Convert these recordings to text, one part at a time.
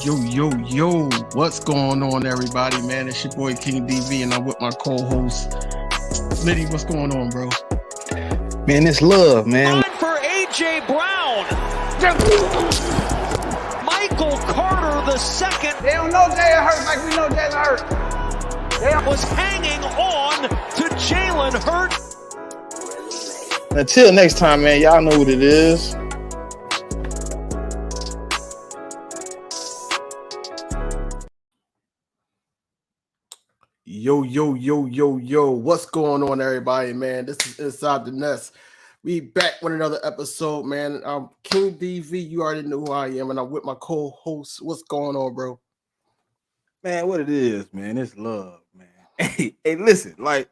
Yo, what's going on, everybody, man? It's your boy King DV, and I'm with my co-host, Liddy. What's going on, bro? Man, it's love, man. Time for A.J. Brown. Michael Carter the second. They don't know Jalen Hurts like we know Jalen Hurts. They was hanging on to Jalen Hurts. Until next time, man, y'all know what it is. Yo, what's going on, everybody, man? This is Inside the Nest. We back with another episode, man. I'm King DV. You already know who I am, and I'm with my co-host. What's going on, bro? Man, what it is, man, it's love, man. Hey, listen, like,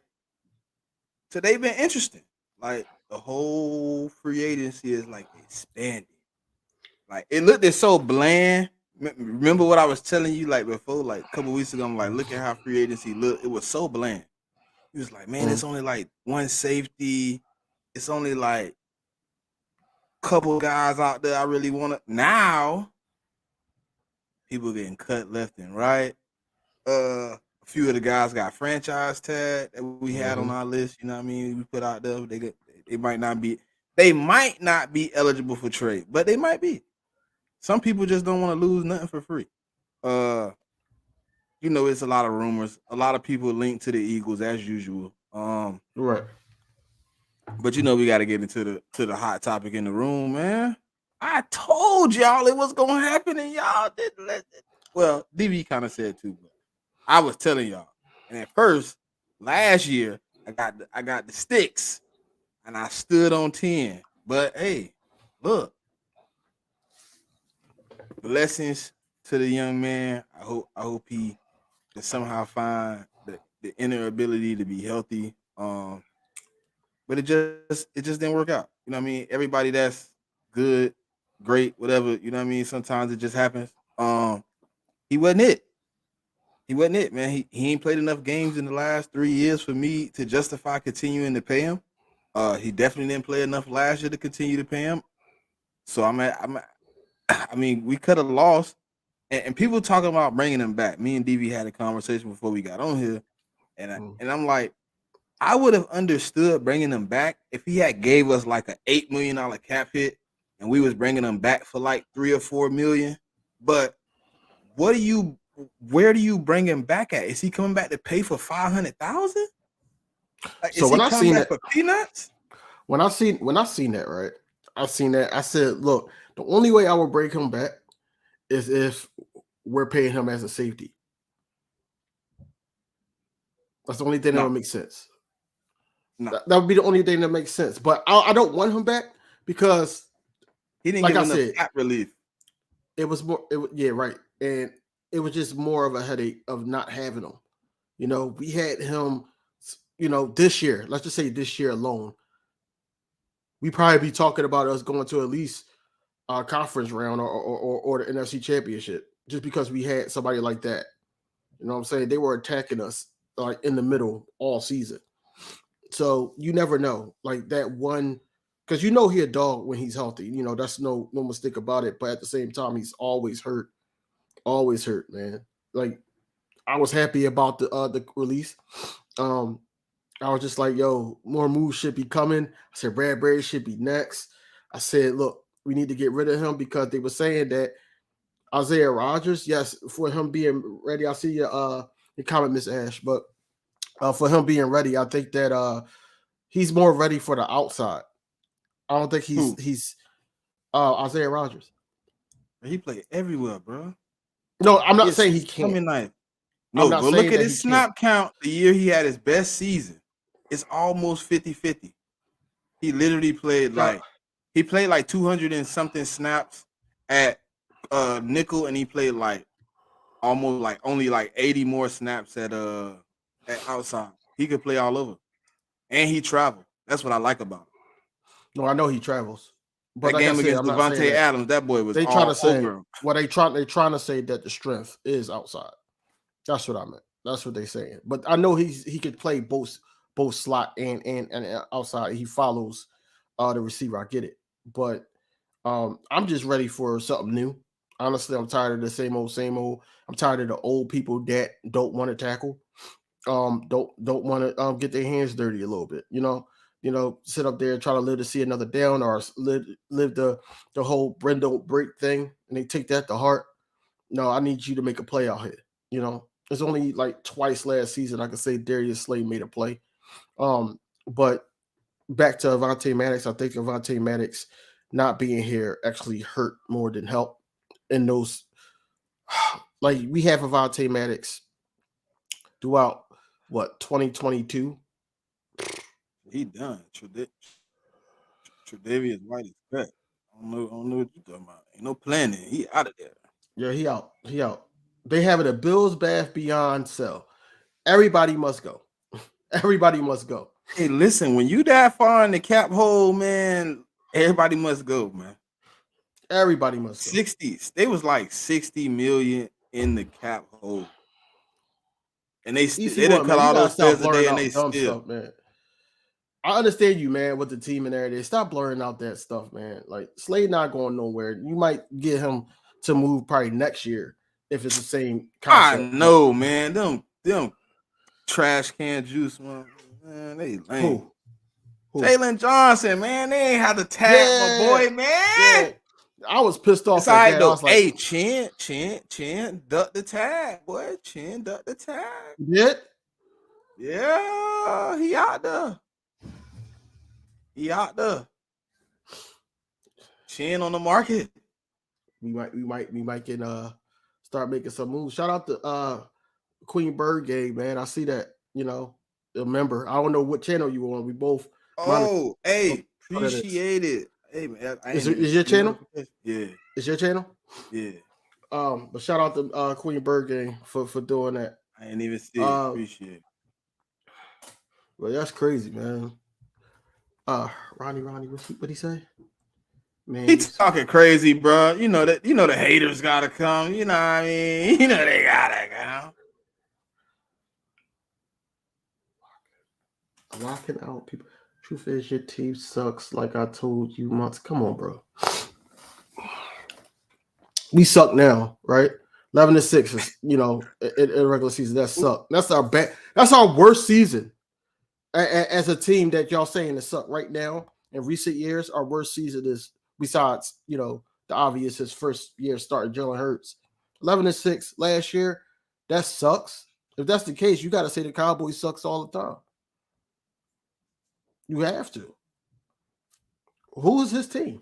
today been interesting. Like, the whole free agency is, like, expanding. Like, it's so bland. Remember what I was telling you, like, before, like, a couple weeks ago? I'm like, look at how free agency looked. It was so bland. He was like, man, it's only, like, one safety. It's only, like, a couple guys out there I really want to. Now, people getting cut left and right. A few of the guys got franchise tag that we had on our list. You know what I mean? We put out there. They might not be eligible for trade, but they might be. Some people just don't want to lose nothing for free. You know, it's a lot of rumors. A lot of people linked to the Eagles as usual. Right. But you know, we got to get into the hot topic in the room, man. I told y'all it was gonna happen, and y'all didn't let it. Well, DV kind of said too, but I was telling y'all. And at first, last year, I got the sticks, and I stood on 10. But hey, look. Blessings to the young man. I hope he can somehow find the inner ability to be healthy. But it just didn't work out. You know what I mean? Everybody that's good, great, whatever, you know what I mean? Sometimes it just happens. He wasn't it. He wasn't it, man. He ain't played enough games in the last 3 years for me to justify continuing to pay him. He definitely didn't play enough last year to continue to pay him. So I mean, we could have lost, and people talking about bringing him back. Me and DV had a conversation before we got on here, and I'm like, I would have understood bringing him back if he had gave us like an $8 million cap hit, and we was bringing him back for like $3 or $4 million. But where do you bring him back at? Is he coming back to pay for $500,000? Like, So when I seen that for peanuts, when I seen that, right? I seen that. I said, look, the only way I would break him back is if we're paying him as a safety. That's the only thing that would make sense. No. That would be the only thing that makes sense. But I don't want him back because he didn't like get I enough said, cap relief. It was more, yeah, right. And it was just more of a headache of not having him. You know, we had him, you know, this year. Let's just say this year alone. We probably be talking about us going to at least a conference round or the NFC Championship just because we had somebody like that. You know what I'm saying? They were attacking us like in the middle all season. So you never know. Like that one, because you know he a dog when he's healthy. You know, that's no mistake about it. But at the same time, he's always hurt. Always hurt, man. Like I was happy about the release. I was just like, yo, more moves should be coming. I said Bradbury should be next. I said, look, we need to get rid of him because they were saying that Isaiah Rodgers, yes, for him being ready. I see your comment, Miss Ash, but for him being ready, I think that he's more ready for the outside. I don't think he's Isaiah Rodgers. He played everywhere, bro. No, I'm not saying he can't. No, go look at his snap count the year he had his best season. It's almost 50-50. He literally played like 200 and something snaps at nickel, and he played like almost like only like 80 more snaps at outside. He could play all over, and he traveled. That's what I like about him. No, I know he travels. But that like game I said, against Devontae Adams, that boy was. They all trying to say over him. they trying to say that the strength is outside. That's what I meant. That's what they're saying. But I know he could play both slot and outside. He follows the receiver. I get it. But I'm just ready for something new. Honestly, I'm tired of the same old, same old. I'm tired of the old people that don't want to tackle. Don't want to get their hands dirty a little bit. Sit up there and try to live to see another down or live the whole Brend don't break thing, and they take that to heart. No, I need you to make a play out here. It's only like twice last season I could say Darius Slay made a play. But back to Avonte Maddox, I think Avonte Maddox not being here actually hurt more than help. In those, like we have Avonte Maddox throughout 2022. He done. Tre'Davious White is back. I don't know what you're talking about. Ain't no planning. He out of there. Yeah, he out. He out. They have it a Bills bath beyond sell. Everybody must go. Everybody must go. Hey, listen, when you that far in the cap hole, man, everybody must go, man. Everybody must go. 60. They was like 60 million in the cap hole. And they didn't cut all those players today, and they still stuff, man. I understand you, man, with the team and everything. Stop blurring out that stuff, man. Like Slade not going nowhere. You might get him to move probably next year if it's the same concept. I know, man. Them trash can juice, man, they lame. Who? Jalen Johnson, man. They ain't had to tag my boy, man. Yeah. I was pissed off. I was like, hey, Chin, duck the tag, boy. Chin, duck the tag. Yeah, he out there. Chin on the market. We might get start making some moves. Shout out to Queen Bird game, man. I see that, remember. I don't know what channel you on. We both appreciate it. Hey man, is your channel? Yeah. Is your channel? Yeah. But shout out to Queen Bird game for doing that. I ain't even see it. Appreciate it. Well, that's crazy, man. Ronnie, what he say? Man, he's talking crazy, bro. You know the haters gotta come. You know what I mean? You know they gotta come. Locking out people. Truth is, your team sucks. Like I told you months. Come on, bro. We suck now, right? 11-6 is, in regular season. That suck. That's our bad. That's our worst season as a team that y'all saying to suck right now. In recent years, our worst season is, besides, the obvious, his first year starting Jalen Hurts. 11-6 last year. That sucks. If that's the case, you got to say the Cowboys sucks all the time. You have to. Who is his team?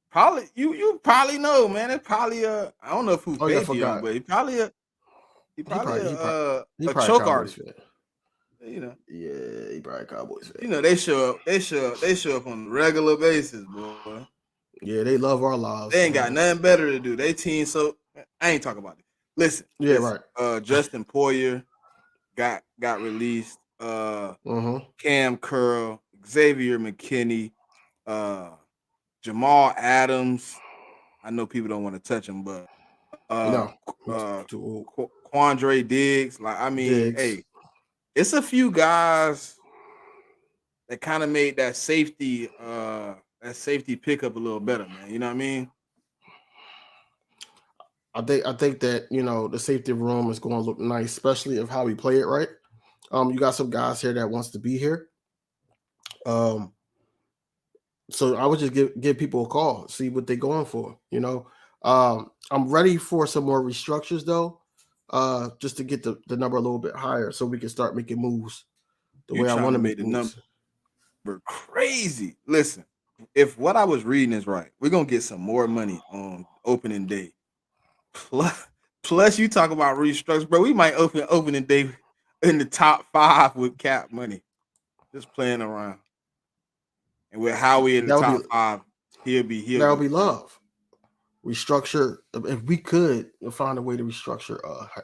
Probably you probably know, man. It's probably I don't know who paid him, but he probably a choke artist. Yeah, he probably Cowboys fan. They show up on a regular basis, boy. Yeah, they love our lives. They ain't got nothing better to do. They team, so I ain't talking about it. Listen, right. Justin Poyer got released. Cam Curl, Xavier McKinney, Jamal Adams. I know people don't want to touch him, but Quandre Diggs. Hey, it's a few guys that kind of made that safety pickup a little better, man. You know what I mean? I think that the safety room is going to look nice, especially of how we play it, right? You got some guys here that wants to be here. So I would just give people a call, see what they're going for. I'm ready for some more restructures though, just to get the number a little bit higher, so we can start making moves the way I want to make the moves. Number crazy. Listen, if what I was reading is right, we're gonna get some more money on opening day. Plus, you talk about restructures, bro. We might opening day in the top 5 with cap money, just playing around. And with Howie in the top 5, he'll be love. Restructure. If we could find a way to restructure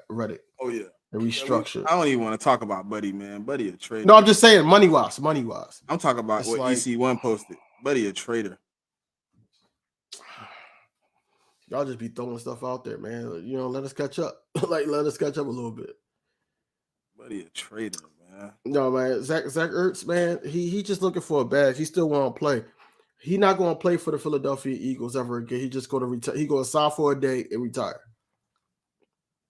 Reddick. Oh yeah. And restructure. I don't even want to talk about Buddy, man. Buddy a traitor. No, I'm just saying money wise. I'm talking about what EC1 posted. Buddy a traitor. Y'all just be throwing stuff out there, man. Let us catch up. Let us catch up a little bit. Buddy a traitor, man. No, man. Zach Ertz, man, he just looking for a badge. He still want to play. He's not going to play for the Philadelphia Eagles ever again. He's just going to retire. He's going to sign for a day and retire.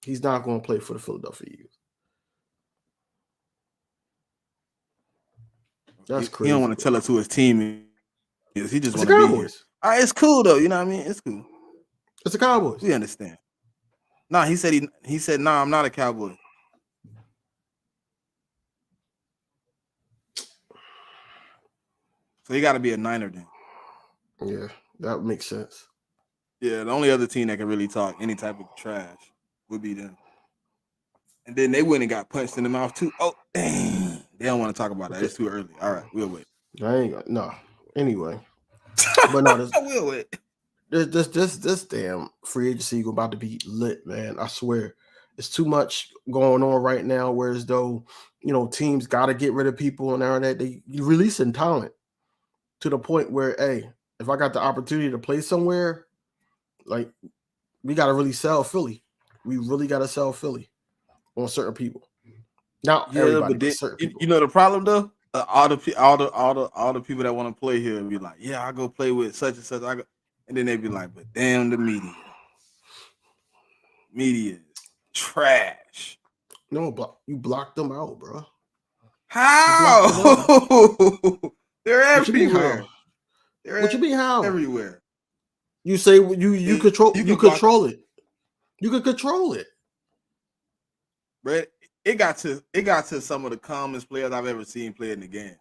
He's not going to play for the Philadelphia Eagles. That's crazy. He don't want to tell us who his team is. He just It's want the to be here. Cowboys. All right, it's cool though. You know what I mean? It's cool. It's the Cowboys. We understand. Nah, he said, nah, I'm not a Cowboy. So he got to be a Niner then. Yeah, that makes sense. Yeah, the only other team that can really talk any type of trash would be them. And then they went and got punched in the mouth too. Oh, dang. They don't want to talk about that. It's too early. All right, we'll wait. I ain't got no. Anyway, but no, We'll wait. This damn free agency about to be lit, man. I swear, it's too much going on right now. Whereas though, teams got to get rid of people and all that. They releasing talent to the point where, hey, if I got the opportunity to play somewhere, like we got to really sell Philly. We really got to sell Philly on certain people. Not everybody, but certain people. You know the problem though. All the people that want to play here be like, yeah, I go play with such and such. And then they be like, but damn the media. Media is trash. No, you blocked them out, bro. How? They're everywhere. What you mean how? Everywhere. You say you control it. You can control it. But it got to some of the calmest players I've ever seen play in the game.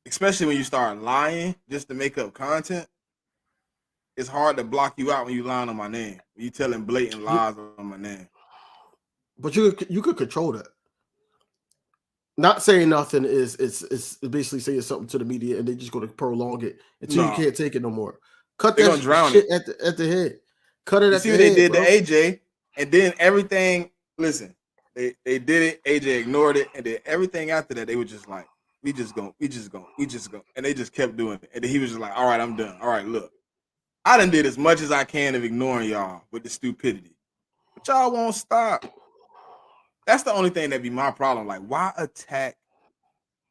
Especially when you start lying just to make up content. It's hard to block you out when you lying on my name. When you telling blatant lies on my name. But you could control that. Not saying nothing is basically saying something to the media and they just going to prolong it until you can't take it no more. Cut that shit at the head. Cut it at the head. See what they did to AJ, and then everything. Listen, they did it. AJ ignored it, and then everything after that, they were just like, we just go, and they just kept doing it. And then he was just like, all right, I'm done. All right, look, I done did as much as I can of ignoring y'all with the stupidity, but y'all won't stop. That's the only thing that be my problem. Like, why attack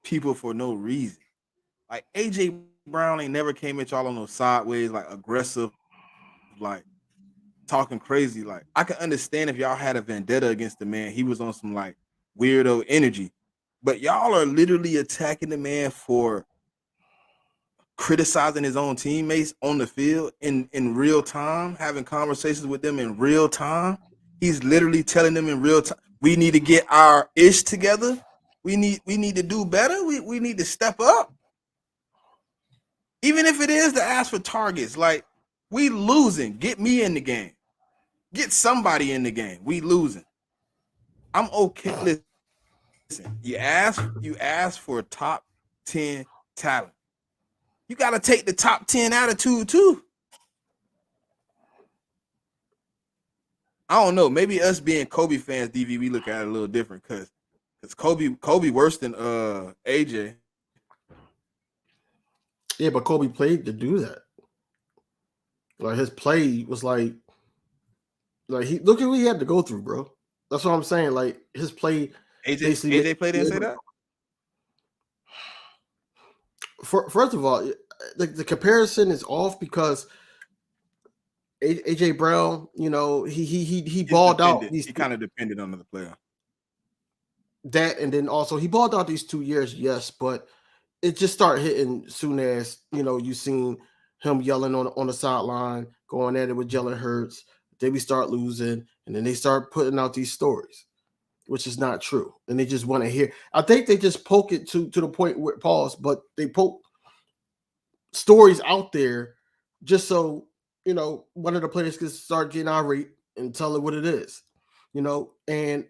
people for no reason? Like, AJ Brown ain't never came at y'all on those sideways, like aggressive, like talking crazy. Like, I can understand if y'all had a vendetta against the man. He was on some like weirdo energy. But y'all are literally attacking the man for criticizing his own teammates on the field in real time, having conversations with them in real time. He's literally telling them in real time, we need to get our ish together. We need to do better. We need to step up. Even if it is to ask for targets, like we losing. Get me in the game. Get somebody in the game. We losing. I'm okay. Listen, you ask for top 10 talent. You got to take the top 10 attitude too. I don't know. Maybe us being Kobe fans, DV, we look at it a little different because Kobe worse than AJ. Yeah, but Kobe played to do that. Like his play was like he look at what he had to go through, bro. That's what I'm saying. Like his play. AJ played didn't say that. First of all, the comparison is off because AJ Brown, he balled out. He kind of depended on the player. That and then also he balled out these 2 years, yes, but it just started hitting soon as you seen him yelling on the sideline, going at it with Jalen Hurts. Then we start losing, and then they start putting out these stories, which is not true, and they just want to hear. I think they just poke it to the point where pause, but they poke stories out there just so one of the players can start getting irate and tell it what it is, and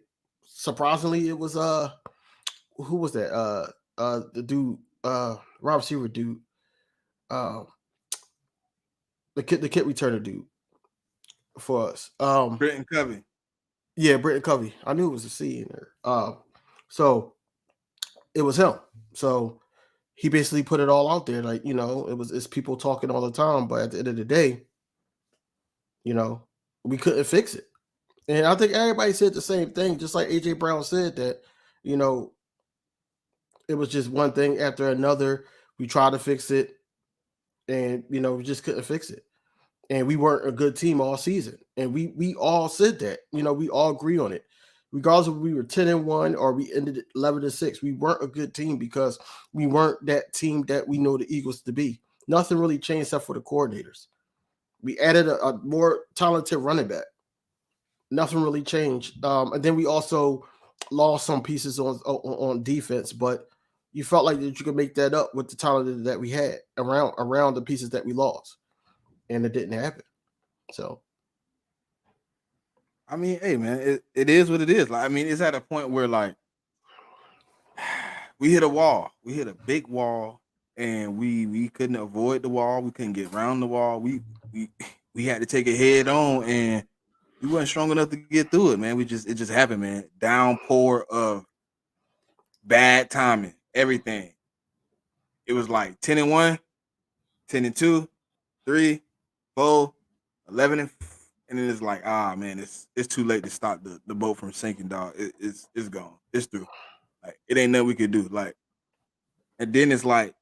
surprisingly it was who was that the dude wide receiver dude the kid returner dude for us Britton Covey. Yeah, Britton Covey. I knew it was a C in there. So it was him. So he basically put it all out there, like it's people talking all the time, but at the end of the day, we couldn't fix it. And I think everybody said the same thing, just like AJ Brown said that, it was just one thing after another. We tried to fix it. and we just couldn't fix it. And we weren't a good team all season, and we all said that. We all agree on it. Regardless of we were 10-1 or we ended 11-6, we weren't a good team because we weren't that team that we know the Eagles to be. Nothing really changed except for the coordinators. We added a more talented running back. Nothing really changed. And then we also lost some pieces on defense, but you felt like that you could make that up with the talent that we had around the pieces that we lost, and it didn't happen. So, I mean, hey man, it is what it is. Like, I mean, it's at a point where like we hit a wall. We hit a big wall, and we couldn't avoid the wall. We couldn't get around the wall. We had to take it head on, and we weren't strong enough to get through it, man. It just happened, man. Downpour of bad timing, everything. It was like 10-1, 10-2, 3, 4, 11, and then it's like, man, it's too late to stop the boat from sinking, dog. It's gone. It's through. Like, it ain't nothing we could do. Like, and then it's like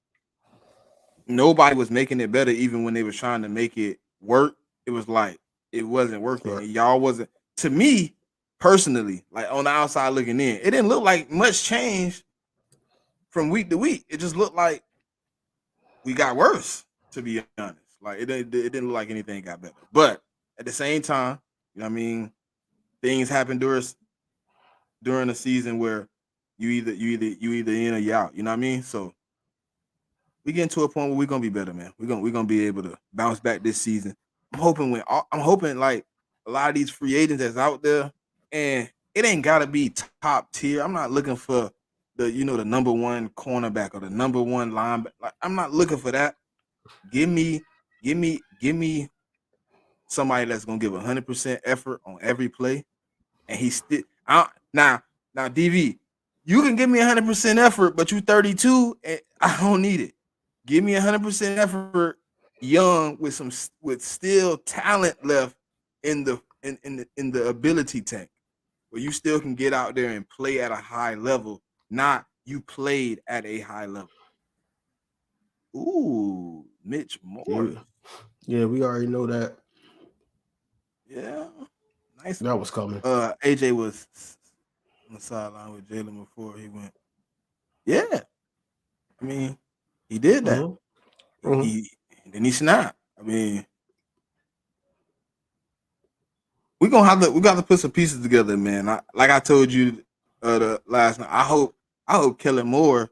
nobody was making it better, even when they was trying to make it work. It was like it wasn't working. Right. And y'all wasn't, to me personally, like on the outside looking in, it didn't look like much change from week to week. It just looked like we got worse, to be honest. Like it didn't look like anything got better. But at the same time, you know what I mean, things happen during the season where you either in or you out. You know what I mean? So we getting to a point where we're gonna be better, man. We're gonna be able to bounce back this season. I'm hoping like a lot of these free agents that's out there, and it ain't gotta be top tier. I'm not looking for the number one cornerback or the number one linebacker. Like, I'm not looking for that. Give me somebody that's gonna give 100% effort on every play, and he's still now DV. You can give me 100% effort, but you 32, and I don't need it. Give me 100% effort, young with still talent left in the ability tank, where you still can get out there and play at a high level. Not you played at a high level. Ooh, Mitch Morris. Yeah, we already know that. Yeah, nice. That was coming. AJ was on the sideline with Jalen before he went. Yeah, I mean, he did that. Then he snapped. I mean, we got to put some pieces together, man. Like I told you the last night. I hope Kellen Moore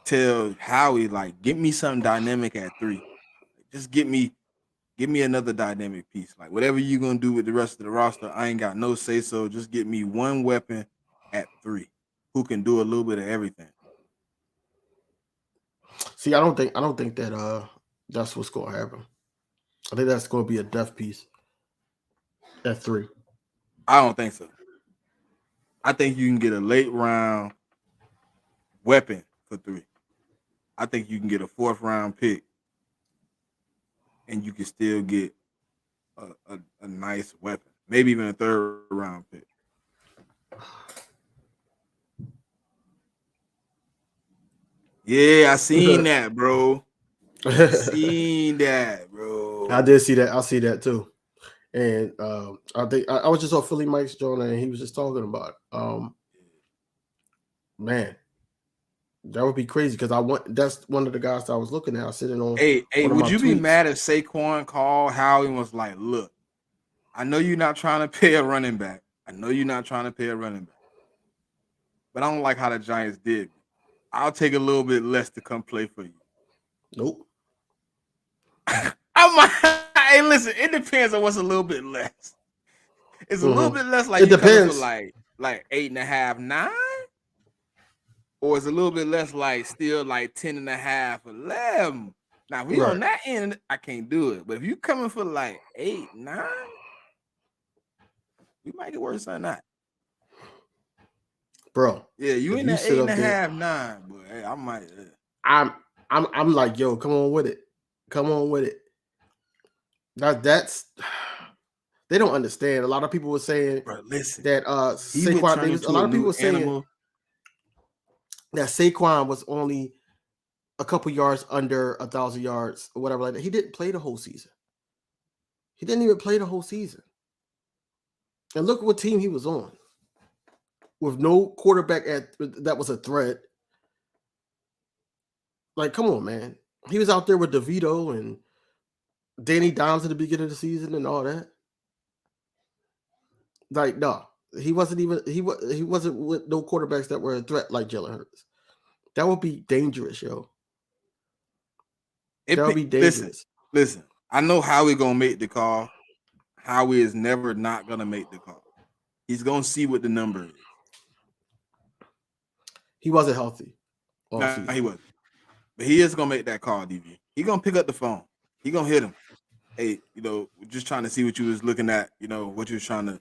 tell Howie, like, get me something dynamic at 3. Just give me another dynamic piece. Like, whatever you're gonna do with the rest of the roster, I ain't got no say so. Just get me one weapon at 3 who can do a little bit of everything. See, I don't think that that's what's going to happen. I think that's going to be a depth piece at 3. I don't think so. I think you can get a late round weapon for 3. I think you can get a 4th round pick, and you can still get a nice weapon, maybe even a 3rd round pick. Yeah, I seen that, bro. Seen that, bro. I did see that. I see that too. And I think I was just on Philly Mike's joint, and he was just talking about it. Man, that would be crazy because that's one of the guys that I was looking at. I was sitting on. Hey, would you be tweets. mad if Saquon called Howie and was like, look, I know you're not trying to pay a running back. But I don't like how the Giants did. I'll take a little bit less to come play for you. Nope. Hey, listen, it depends on what's a little bit less. It's a little bit less, like it depends. For like 8.5, 9, or it's a little bit less, like still like 10.5, 11. Now, if we on that end, I can't do it. But if you coming for like 8, 9, we might get worse than that. Bro. Yeah, you in that 8.5, 9, boy. Hey, I might. I'm like, yo, come on with it. That's they don't understand. A lot of people were saying, bro, listen, that Saquon Davis. A lot of people were saying that Saquon was only a couple yards under 1,000 yards or whatever like that. He didn't play the whole season. He didn't even play the whole season. And look what team he was on. With no quarterback that was a threat. Like, come on, man. He was out there with DeVito and Danny Dimes at the beginning of the season and all that. Like, no, he wasn't with no quarterbacks that were a threat like Jalen Hurts. That would be dangerous, yo. That would be dangerous. Listen, I know Howie gonna make the call. Howie is never not gonna make the call. He's gonna see what the number is. He wasn't healthy. No, he wasn't. But he is gonna make that call, DV. He gonna pick up the phone. He gonna hit him. Hey, we're just trying to see what you was looking at. What you was trying to,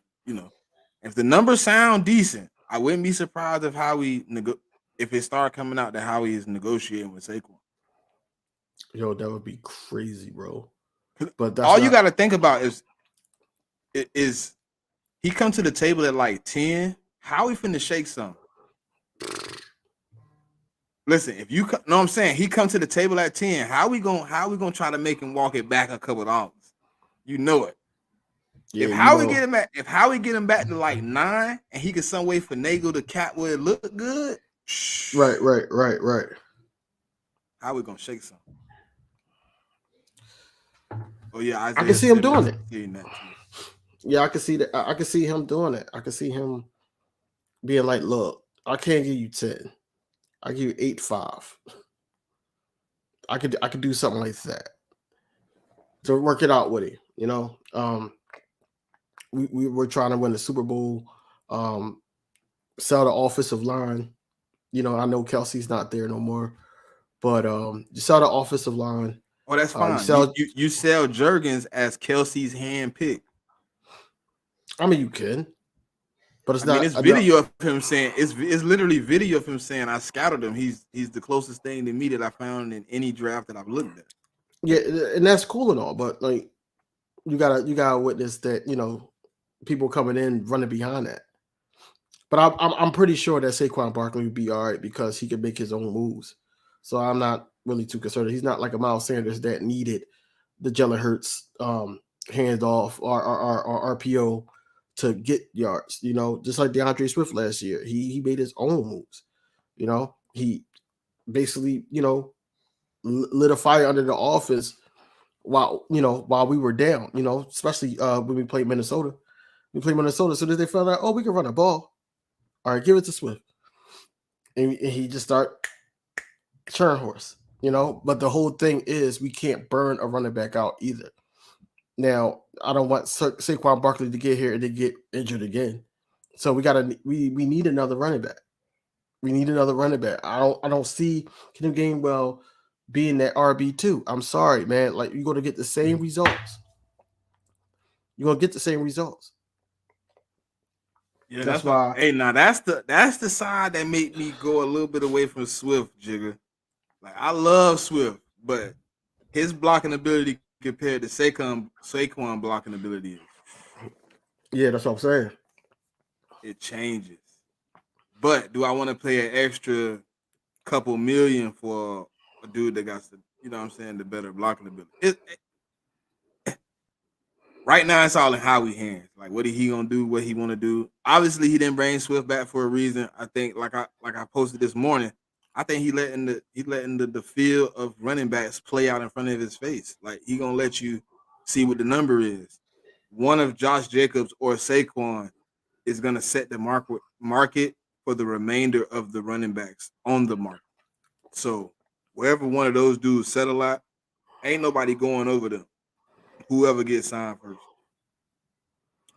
If the numbers sound decent, I wouldn't be surprised if if it started coming out that Howie is negotiating with Saquon. Yo, that would be crazy, bro. But that's all you got to think about is he come to the table at like 10. Howie finna shake some. Listen, if you know what I'm saying, he come to the table at 10. How we gonna try to make him walk it back a couple dollars? You know it. Yeah, if Howie get him back to like 9, and he can some way finagle the cap where it look good. Right. How we gonna shake some? Oh yeah, I can see him doing it. Yeah, I can see that. I can see him doing it. I can see him being like, "Look, I can't give you 10. I give you 8.5. I could do something like that to work it out with him. We were trying to win the Super Bowl. Sell the offensive line. I know Kelsey's not there no more, but you sell the offensive line. Oh, that's fine. You sell Jurgens as Kelsey's hand pick. I mean, you can, but it's it's video of him saying it's literally video of him saying I scouted him. He's the closest thing to me that I found in any draft that I've looked at. Yeah, and that's cool and all, but like you gotta witness that people coming in running behind that. But I'm pretty sure that Saquon Barkley would be all right because he can make his own moves. So I'm not really too concerned. He's not like a Miles Sanders that needed the Jalen Hurts handoff or RPO to get yards. Just like DeAndre Swift last year, he made his own moves. He basically lit a fire under the offense while we were down. Especially when we played Minnesota. We played Minnesota, so they felt like, oh, we can run a ball. All right, give it to Swift. And he just start churn horse, But the whole thing is we can't burn a running back out either. Now, I don't want Saquon Barkley to get here and to get injured again. So we need another running back. We need another running back. I don't see Kenneth Gainwell being that RB2. I'm sorry, man. Like, you're going to get the same results. You're going to get the same results. Yeah, that's why. Hey, now that's the side that made me go a little bit away from Swift, Jigger. Like, I love Swift, but his blocking ability compared to Saquon blocking ability, yeah, that's what I'm saying. It changes. But do I want to pay an extra couple million for a dude that got the better blocking ability? Right now, it's all in Howie's hands. Like, what is he gonna do? What he want to do? Obviously, he didn't bring Swift back for a reason. I think, like I posted this morning, I think he letting the field of running backs play out in front of his face. Like, he gonna let you see what the number is. One of Josh Jacobs or Saquon is gonna set the market for the remainder of the running backs on the market. So wherever one of those dudes settle at, ain't nobody going over them. Whoever gets signed first,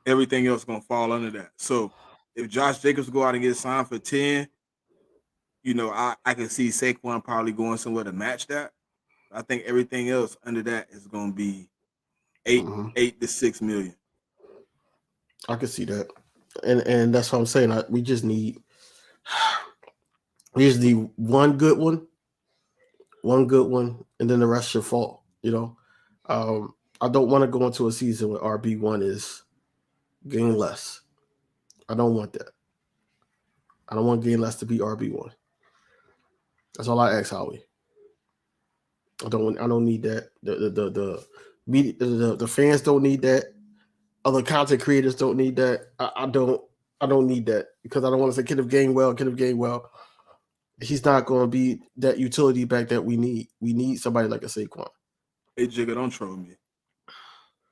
everything else gonna fall under that. So if Josh Jacobs go out and get signed for 10, I can see Saquon probably going somewhere to match that. I think everything else under that is gonna be 8 to 6 million. I can see that, and that's what I'm saying. We just need one good one, and then the rest should fall. I don't want to go into a season where RB1 is gain less. I don't want that. I don't want gain less to be RB1. That's all I ask Howie. I don't need that. The fans don't need that. Other content creators don't need that. I don't need that because I don't want to say Kenneth Gainwell. He's not going to be that utility back that we need. We need somebody like a Saquon. Hey, Jigga, don't troll me.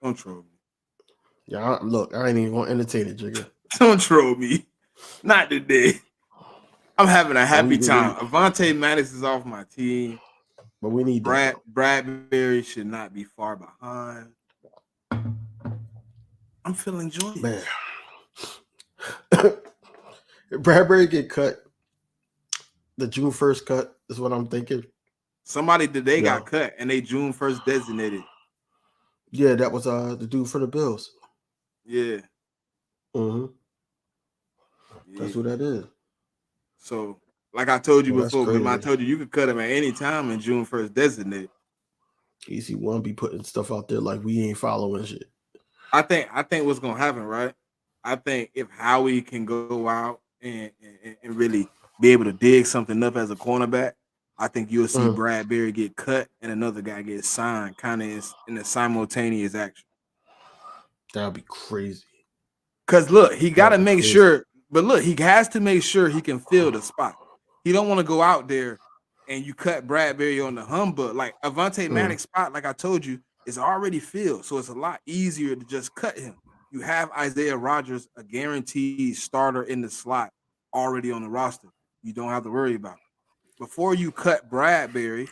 Don't troll me. Yeah, look, I ain't even going to entertain it, Jigga. Don't troll me. Not today. I'm having a happy time. Avonte Maddox is off my team. But we need Bradbury should not be far behind. I'm feeling joyous. Man. Bradbury get cut. The June 1st cut is what I'm thinking. Somebody today got cut and they June 1st designated. Yeah, that was the dude for the Bills. Yeah. Mm-hmm. Yeah. That's who that is. So, like I told you before, but I told you could cut him at any time in June 1st designated. Easy one be putting stuff out there like we ain't following shit. I think what's gonna happen, right? I think if Howie can go out and really be able to dig something up as a cornerback, I think you'll see Bradbury get cut and another guy get signed, kind of in a simultaneous action. That'd be crazy. Because look, he got to make sure, but look, he has to make sure he can fill the spot. He don't want to go out there and you cut Bradbury on the humbug. Like Avonte Maddox spot, like I told you, is already filled, so it's a lot easier to just cut him. You have Isaiah Rodgers, a guaranteed starter in the slot, already on the roster. You don't have to worry about it. Before you cut Bradbury,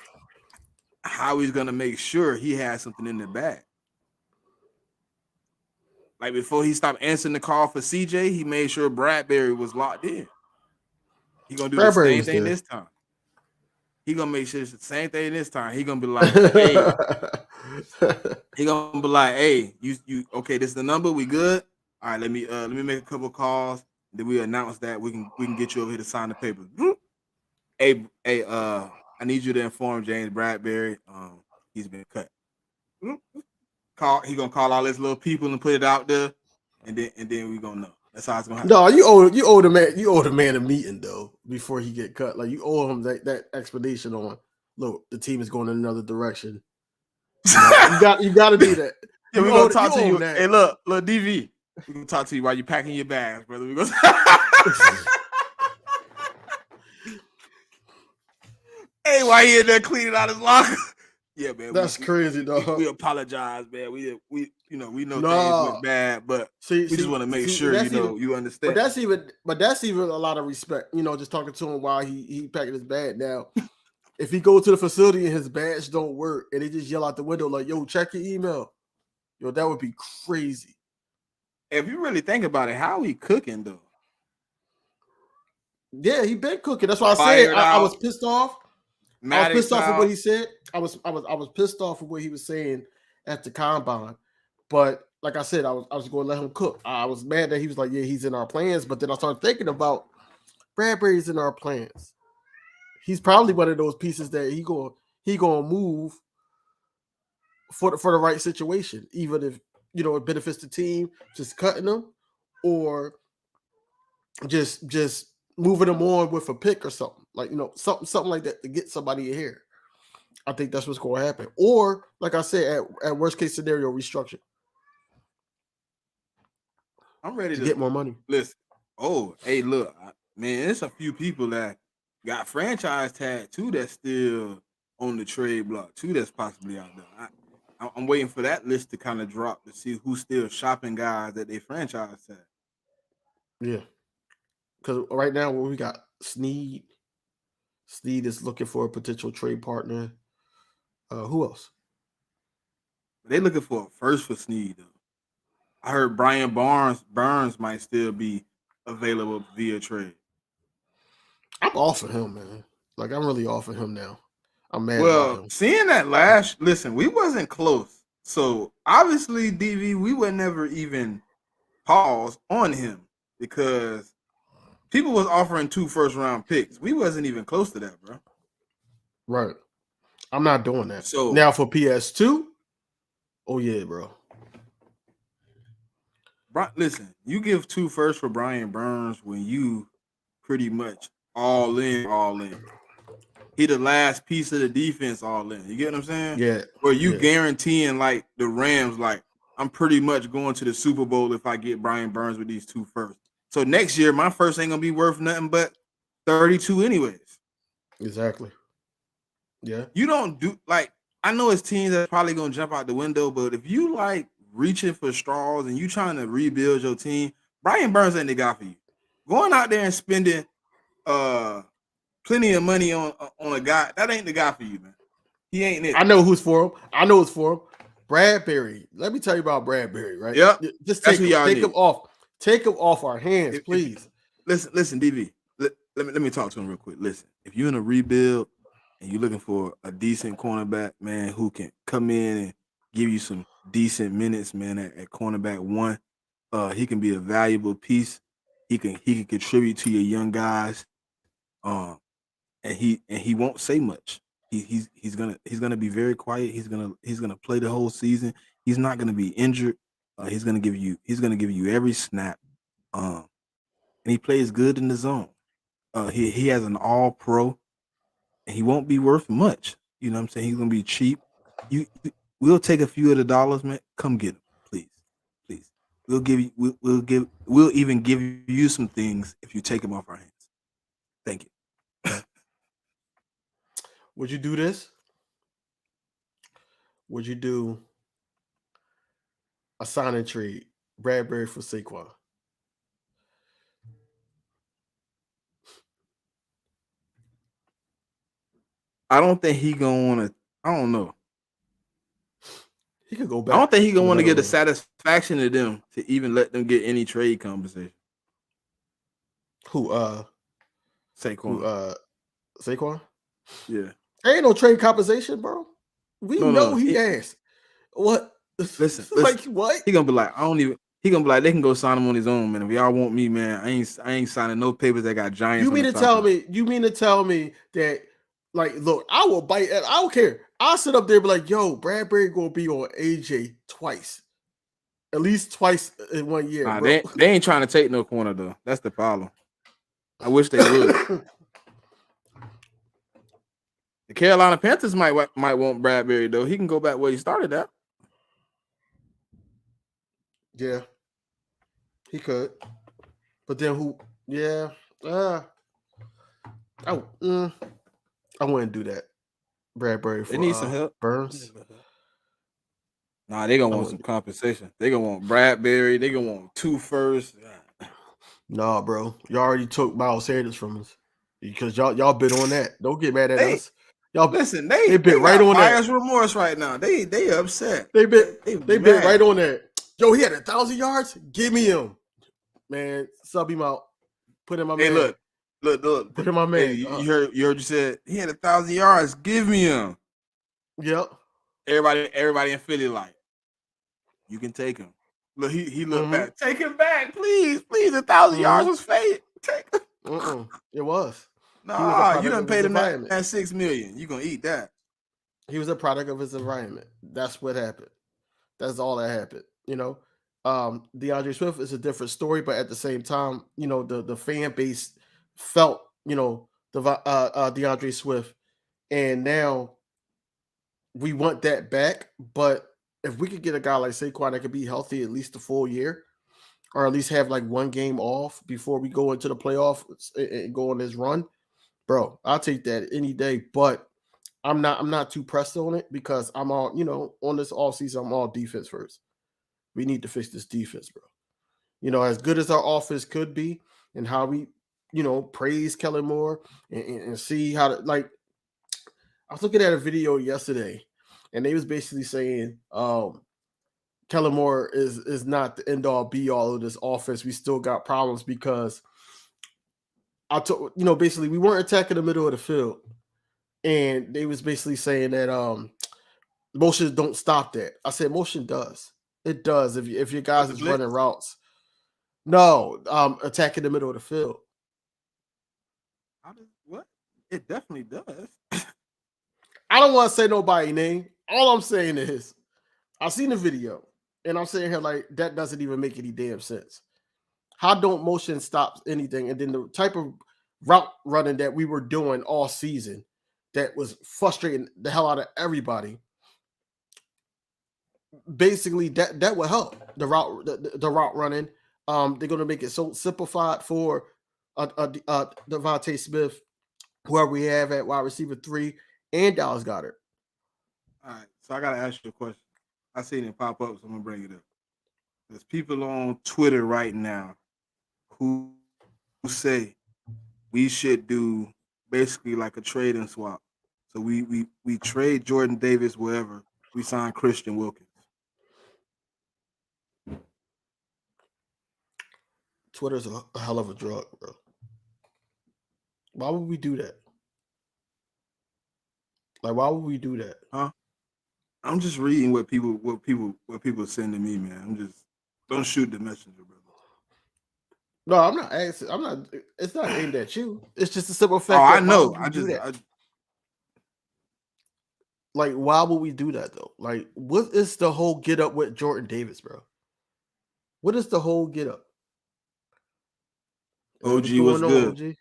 Howie's gonna make sure he has something in the bag. Like before he stopped answering the call for CJ, he made sure Bradbury was locked in. He gonna do the same thing this time. He gonna make sure it's the same thing this time. He gonna be like, hey. He gonna be like, hey, you okay? This is the number. We good? All right. Let me make a couple of calls. Then we announce that we can get you over here to sign the papers. Hey, I need you to inform James Bradbury. He's been cut. He gonna call all his little people and put it out there, and then we gonna know. That's how it's gonna happen. No, you owe the man a meeting though before he get cut. Like you owe him that explanation on. Look, the team is going in another direction. You got to do that. Yeah, we gonna talk to you. Hey, look, DV. We gonna talk to you while you're packing your bags, brother. We gonna. Hey, why he in there cleaning out his locker? Yeah, man. That's crazy, dog. We apologize, man. We know things went bad, but we just want to make sure you understand. But that's even a lot of respect. Just talking to him while he packing his bag. Now, if he goes to the facility and his badge don't work, and they just yell out the window like, "Yo, check your email," that would be crazy. If you really think about it, how he cooking though? Yeah, he been cooking. That's why I said I was pissed off. I was pissed off at what he said. I was pissed off at what he was saying at the combine. But like I said, I was going to let him cook. I was mad that he was like, yeah, he's in our plans. But then I started thinking about Bradbury's in our plans. He's probably one of those pieces that he gonna move for the right situation, even if it benefits the team, just cutting them or just moving them on with a pick or something like something like that to get somebody in here. I think that's what's going to happen. Or like I said, at worst case scenario, restructure. I'm ready to get more money. Listen, hey, look, man, there's a few people that got franchise tag too that's still on the trade block too that's possibly out there. I'm waiting for that list to kind of drop to see who's still shopping guys that they franchise tag. Yeah. Because right now, we got Snead. Snead is looking for a potential trade partner. Who else? They looking for a first for Snead, though. I heard Brian Burns might still be available via trade. I'm off of him, man. Like, I'm really off of him now. I'm mad about him. Seeing that listen, we wasn't close. So, obviously, DV, we would never even pause on him because people was offering 2 first-round picks. We wasn't even close to that, bro. Right. I'm not doing that. So now for PS2, oh yeah, bro. Listen, you give 2 firsts for Brian Burns when you pretty much all in. he the last piece of the defense all in. You get what I'm saying? Yeah. Where you yeah. guaranteeing like the Rams, like I'm pretty much going to the Super Bowl if I get Brian Burns with these 2 firsts. So next year, my first ain't gonna be worth nothing but 32 anyways. Exactly. Yeah. You don't do like I know it's teams that's probably gonna jump out the window, but if you like reaching for straws and you trying to rebuild your team, Brian Burns ain't the guy for you. Going out there and spending plenty of money on a guy, that ain't the guy for you, man. He ain't it. I know who's for him. I know it's for him. Bradbury. Let me tell you about Bradbury, right? Yep. Just That's take who y'all him need. off. Take him off our hands, please. Listen, DV. Let me talk to him real quick. Listen, if you're in a rebuild and you're looking for a decent cornerback, man, who can come in and give you some decent minutes, man, at cornerback 1, he can be a valuable piece. He can contribute to your young guys. And he won't say much. He's gonna be very quiet. He's gonna play the whole season. He's not gonna be injured. He's gonna give you every snap. And he plays good in the zone. He has an all pro, and he won't be worth much. You know what I'm saying? He's gonna be cheap. We'll take a few of the dollars, man. Come get him, please. We'll give you. We'll even give you some things if you take him off our hands. Thank you. Would you do this? Would you do a sign and trade? Bradbury for Saquon. I don't think he gonna want to. I don't know. He could go back. I don't think he gonna want to get the the satisfaction of them to even let them get any trade conversation. Who? Saquon. Saquon? Yeah. There ain't no trade compensation, bro. We know he asked. What? Listen. Like what? He gonna be like, I don't even. He gonna be like, they can go sign him on his own, man. If y'all want me, man, I ain't signing no papers that got Giants. You mean to tell me? You mean to tell me that? Like, look, I will bite. I don't care. I'll sit up there and be like, "Yo, Bradbury gonna be on AJ twice, at least twice in 1 year." Nah, bro. they ain't trying to take no corner though. That's the problem. I wish they would. The Carolina Panthers might want Bradbury though. He can go back where he started at. Yeah, he could. But then who? Yeah. I wouldn't do that. Bradbury for They need some help. Burns. Nah, they gonna want some compensation. They gonna want Bradbury. They gonna want 2 firsts. Nah, bro. You already took Miles Sanders from us because y'all been on that. Don't get mad at us. Y'all listen. They been right on that. Buyer's remorse right now. They upset. They been right on that. Yo, he had 1,000 yards. Give me him, man. Sub him out. Put him my man. Look. Put him my man. Hey, you heard you said he had 1,000 yards. Give me him. Yep. Everybody in Philly like, you can take him. Look, he looked back. Take him back, please. 1,000 yards was fake. Take him. It was. Nah, you done paid him that $6 million. You gonna eat that. He was a product of his environment. That's what happened. That's all that happened. You know, DeAndre Swift is a different story, but at the same time, you know, the fan base felt, you know, the DeAndre Swift, and now we want that back. But if we could get a guy like Saquon that could be healthy at least a full year, or at least have like 1 game off before we go into the playoffs and go on this run, bro, I'll take that any day. But I'm not too pressed on it because I'm all, you know, on this offseason, I'm all defense first. We need to fix this defense, bro. You know, as good as our offense could be and how we, you know, praise Kellen Moore and see how to, like, I was looking at a video yesterday and they was basically saying Kellen Moore is not the end all be all of this offense. We still got problems because basically we weren't attacking the middle of the field. And they was basically saying that motion don't stop that. I said motion does. It does if your guys is running routes. No, attacking the middle of the field. What? It definitely does. I don't want to say nobody's name. All I'm saying is I've seen the video and I'm saying here like that doesn't even make any damn sense. How don't motion stop anything? And then the type of route running that we were doing all season, that was frustrating the hell out of everybody. Basically, that will help the route running. They're going to make it so simplified for Devontae Smith, whoever we have at wide receiver 3, and Dallas Goedert. All right, so I gotta ask you a question. I seen it pop up, so I'm gonna bring it up. There's people on Twitter right now who say we should do basically like a trade and swap. So we trade Jordan Davis wherever, we sign Christian Wilkins. Twitter's a hell of a drug, bro. Why would we do that? Like, why would we do that? Huh? I'm just reading what people send to me, man. I'm just don't shoot the messenger, brother. No, I'm not asking. I'm not. It's not aimed at you. It's just a simple fact. Oh, that I know. Why would we do that? Like, why would we do that though? Like, what is the whole get up with Jordan Davis, bro? What is the whole get up? OG was good.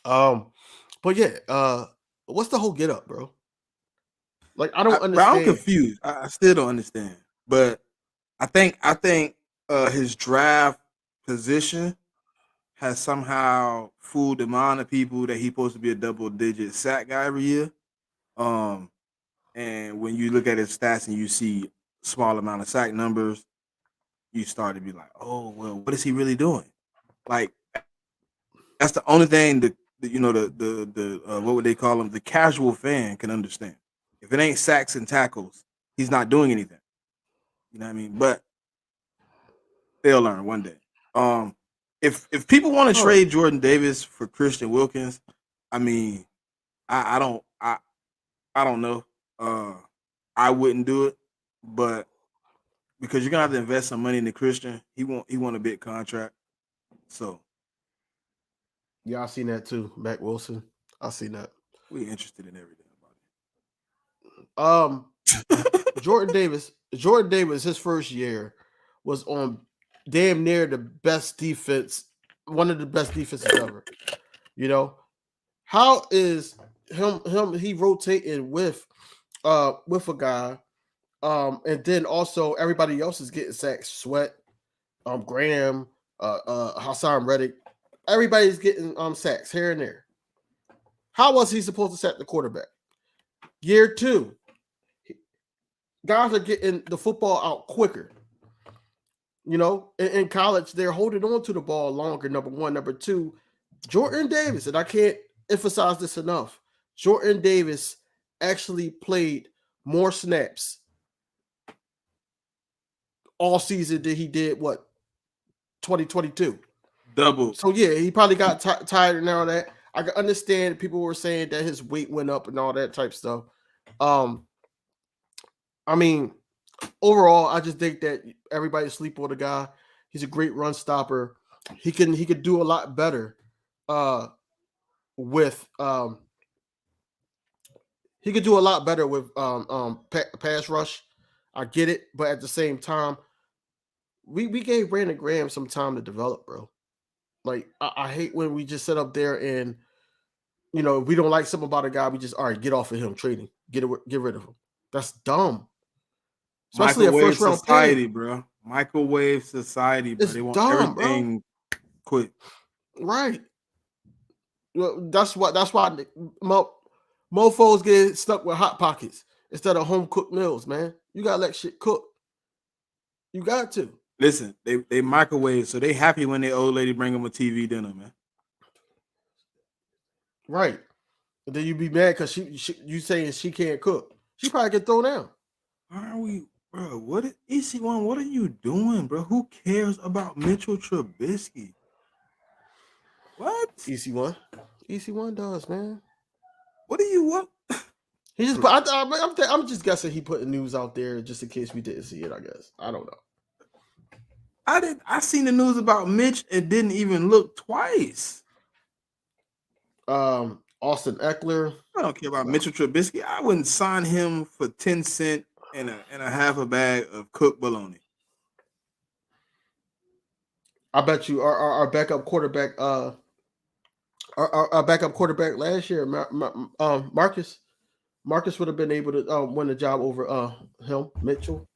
OG? But yeah, what's the whole get up, bro? Like, I don't understand. I'm confused. I still don't understand. But I think his draft position has somehow fooled the mind of people that he's supposed to be a double-digit sack guy every year. And when you look at his stats and you see small amount of sack numbers, you start to be like, oh, well, what is he really doing? Like, that's the only thing that the what would they call them? The casual fan can understand. If it ain't sacks and tackles, he's not doing anything. You know what I mean? But they'll learn one day. If people want to trade Jordan Davis for Christian Wilkins, I mean, I don't know. I wouldn't do it, but because you're gonna have to invest some money in the Christian, he want a big contract. So yeah, I seen that too. Mac Wilson, I seen that. We interested in everything about it. Jordan Davis, his first year was on damn near the best defense, one of the best defenses ever. You know, how is he rotating with a guy, and then also everybody else is getting sacked. Sweat, Graham, Hassan Reddick, everybody's getting sacks here and there. How was he supposed to sack the quarterback? Year 2, guys are getting the football out quicker. You know, in college, they're holding on to the ball longer, number one. Number two, Jordan Davis, and I can't emphasize this enough, Jordan Davis actually played more snaps all season than he did, 2022? Double. So, yeah, he probably got tired and all that. I can understand people were saying that his weight went up and all that type stuff. I mean, overall, I just think that everybody sleep on the guy. He's a great run stopper. He could do a lot better with pass rush. I get it, but at the same time, we gave Brandon Graham some time to develop, bro. Like, I hate when we just sit up there and, you know, if we don't like something about a guy, we just, all right, get off of him, trade him, get rid of him. That's dumb. Especially a first round society, bro. Microwave society, bro. They want dumb, everything quick. Right. Well, that's why mofos get stuck with hot pockets instead of home cooked meals, man. You gotta let shit cook. You got to. Listen, they microwave, so they happy when their old lady bring them a TV dinner, man. Right. And then you be mad because you saying she can't cook. She probably get thrown down. Are we, bro? What is EC1? What are you doing, bro? Who cares about Mitchell Trubisky? What? EC1 does, man. What do you want? He just put, I'm just guessing he put the news out there just in case we didn't see it, I guess. I don't know. I seen the news about Mitch and didn't even look twice. Austin Eckler. I don't care about Mitchell Trubisky. I wouldn't sign him for 10 cents and a half a bag of cooked bologna. I bet you our backup quarterback, our our backup quarterback last year, Marcus. Marcus would have been able to win the job over him, Mitchell.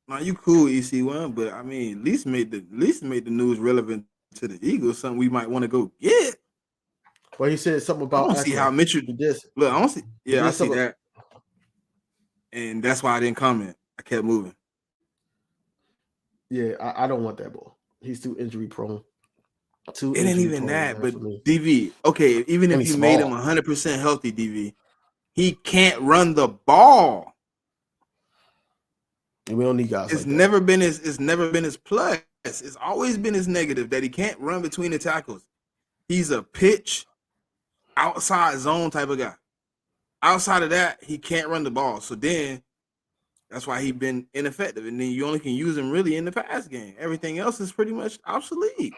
Now you cool, EC1, but I mean, at least made the news relevant to the Eagles. Something we might want to go get. Well, he said something I about. don't see how Mitchell. He did. Look, I don't see. Yeah, I see something. that, and that's why I didn't comment. I kept moving. Yeah, I don't want that ball. He's too injury prone. It ain't even that, but DV. Okay, even And if he's you made him small. 100% healthy, DV, he can't run the ball. And we don't need guys. It's like never been his plus. It's always been his negative that he can't run between the tackles. He's a pitch outside zone type of guy. Outside of that, he can't run the ball. So then that's why he's been ineffective. And then you only can use him really in the pass game. Everything else is pretty much obsolete.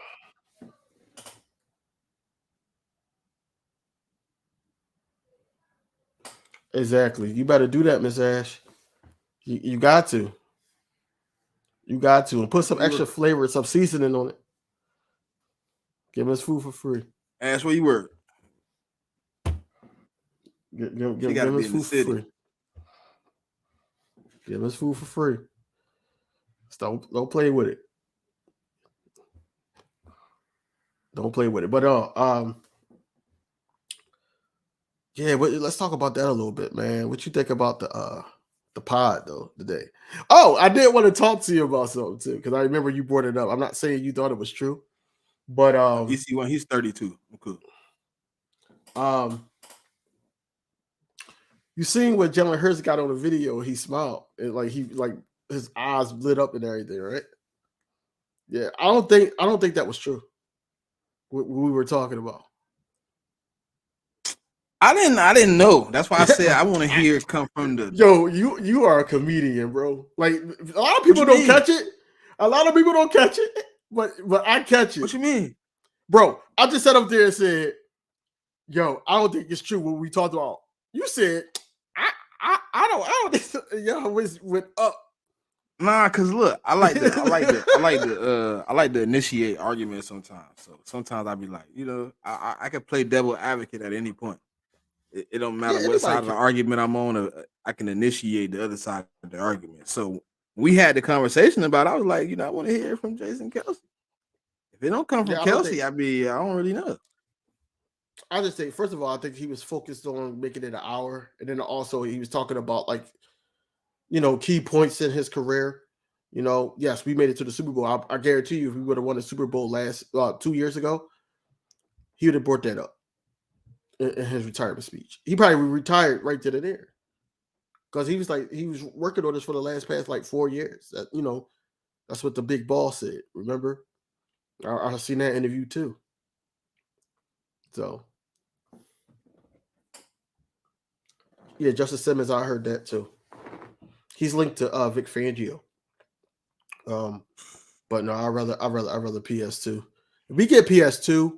Exactly. You better do that, Miss Ash. You got to. You got to. And put some extra flavor, some seasoning on it. Give him his food for free. Ash, where you work? Give him his food for free. Give him his food for free. Don't play with it. Don't play with it. But yeah, let's talk about that a little bit, man. What you think about the pod though today? Oh, I did want to talk to you about something too, because I remember you brought it up. I'm not saying you thought it was true, but EC1, he's 32. I'm cool. You seen what Jalen Hurts got on the video? He smiled and like his eyes lit up and everything, right? Yeah, I don't think that was true. What we were talking about. I didn't know. That's why I said I want to hear it come from the. Yo, you are a comedian, bro. Like a lot of people don't catch it. A lot of people don't catch it, but I catch it. What you mean, bro? I just sat up there and said, "Yo, I don't think it's true what we talked about." You said, "I don't think." Yo, went up. Nah, cause look, I like to initiate arguments sometimes. So sometimes I be like, I can play devil advocate at any point. It don't matter what side of the argument I'm on. I can initiate the other side of the argument. So we had the conversation about it. I was like, I want to hear from Jason Kelsey. If it don't come from Kelsey, I don't really know. I just think, first of all, I think he was focused on making it an hour, and then also he was talking about key points in his career. Yes, we made it to the Super Bowl. I guarantee you, if we would have won the Super Bowl 2 years ago, he would have brought that up in his retirement speech. He probably retired right then and there, because he was working on this for the past 4 years. That's what the big boss said. Remember, I've seen that interview too. So, yeah, Justice Simmons, I heard that too. He's linked to Vic Fangio. But no, I'd rather PS2. If we get PS2,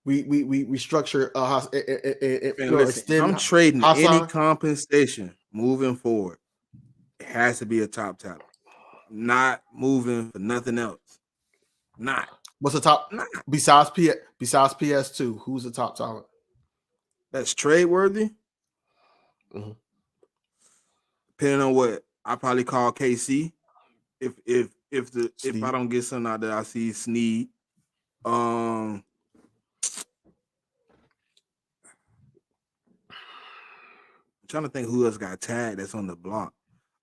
we structure extend. I'm trading any compensation moving forward. It has to be a top talent. Not moving for nothing else. Not. What's the top? Besides PS2, who's the top talent? That's trade worthy. Mm-hmm. Depending on what, I probably call KC. If I don't get something out there, I see Snead. I'm trying to think who else got tagged that's on the block.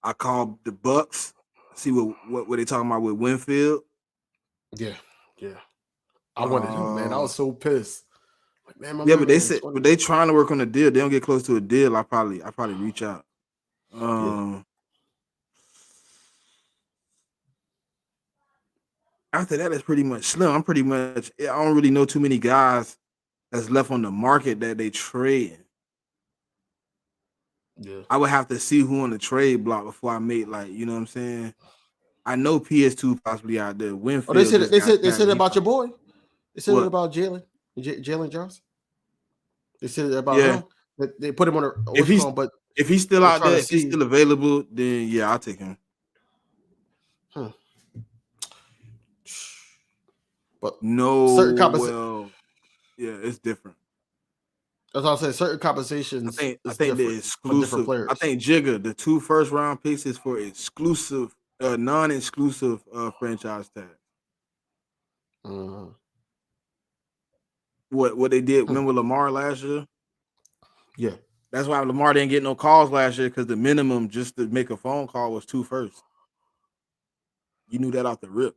I call the Bucks. See what they talking about with Winfield. Yeah. I wanted him, man. I was so pissed. Like, man, but they trying to work on a deal. They don't get close to a deal. I probably reach out. After that, it's pretty much slim. I don't really know too many guys that's left on the market that they trade. Yeah. I would have to see who on the trade block before I make you know what I'm saying? I know PS2 possibly out there. Winfield. Oh, they said about your boy. They said it about Jalen Johnson. They said it about him. They put him on a but if he's still out there, if he's still available, then yeah, I'll take him. But No, certain well, yeah, it's different. that's what I'm saying. Certain compensations I is think the different for different exclusive. players. I think Jigga, the 2 first-round picks is for exclusive, non-exclusive franchise tag. Mhm. What they did? Remember Lamar last year? Yeah. That's why Lamar didn't get no calls last year because the minimum just to make a phone call was 2 firsts. You knew that off the rip.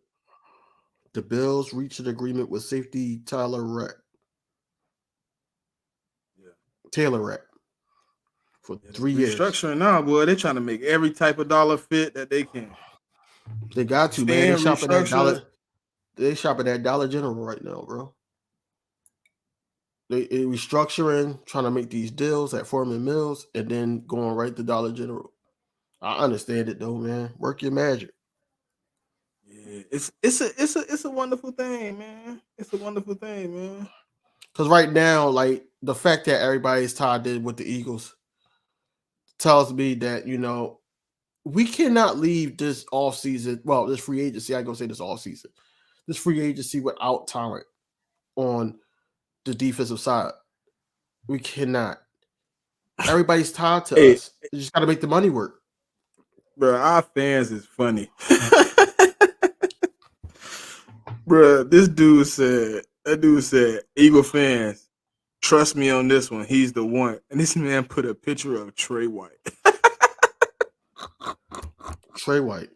The Bills reached an agreement with safety Taylor Rapp for 3 years. Restructuring now, boy. They're trying to make every type of dollar fit that they can. They got to, man. They shopping that Restructure. dollar. They shopping at Dollar General right now, bro. They restructuring, trying to make these deals at Foreman Mills, and then going right to Dollar General. I understand it though, man. Work your magic. Yeah, it's a wonderful thing, man. It's a wonderful thing, man. Because right now, like the fact that everybody's tied in with the Eagles tells me that, you know, we cannot leave this offseason. Well, this free agency, I go say this offseason. This free agency without talent on the defensive side. We cannot. Everybody's tied to us. You just got to make the money work. Bro, our fans is funny. Bro, that dude said, Eagle fans, trust me on this one. He's the one. And this man put a picture of Trey White. Trey White.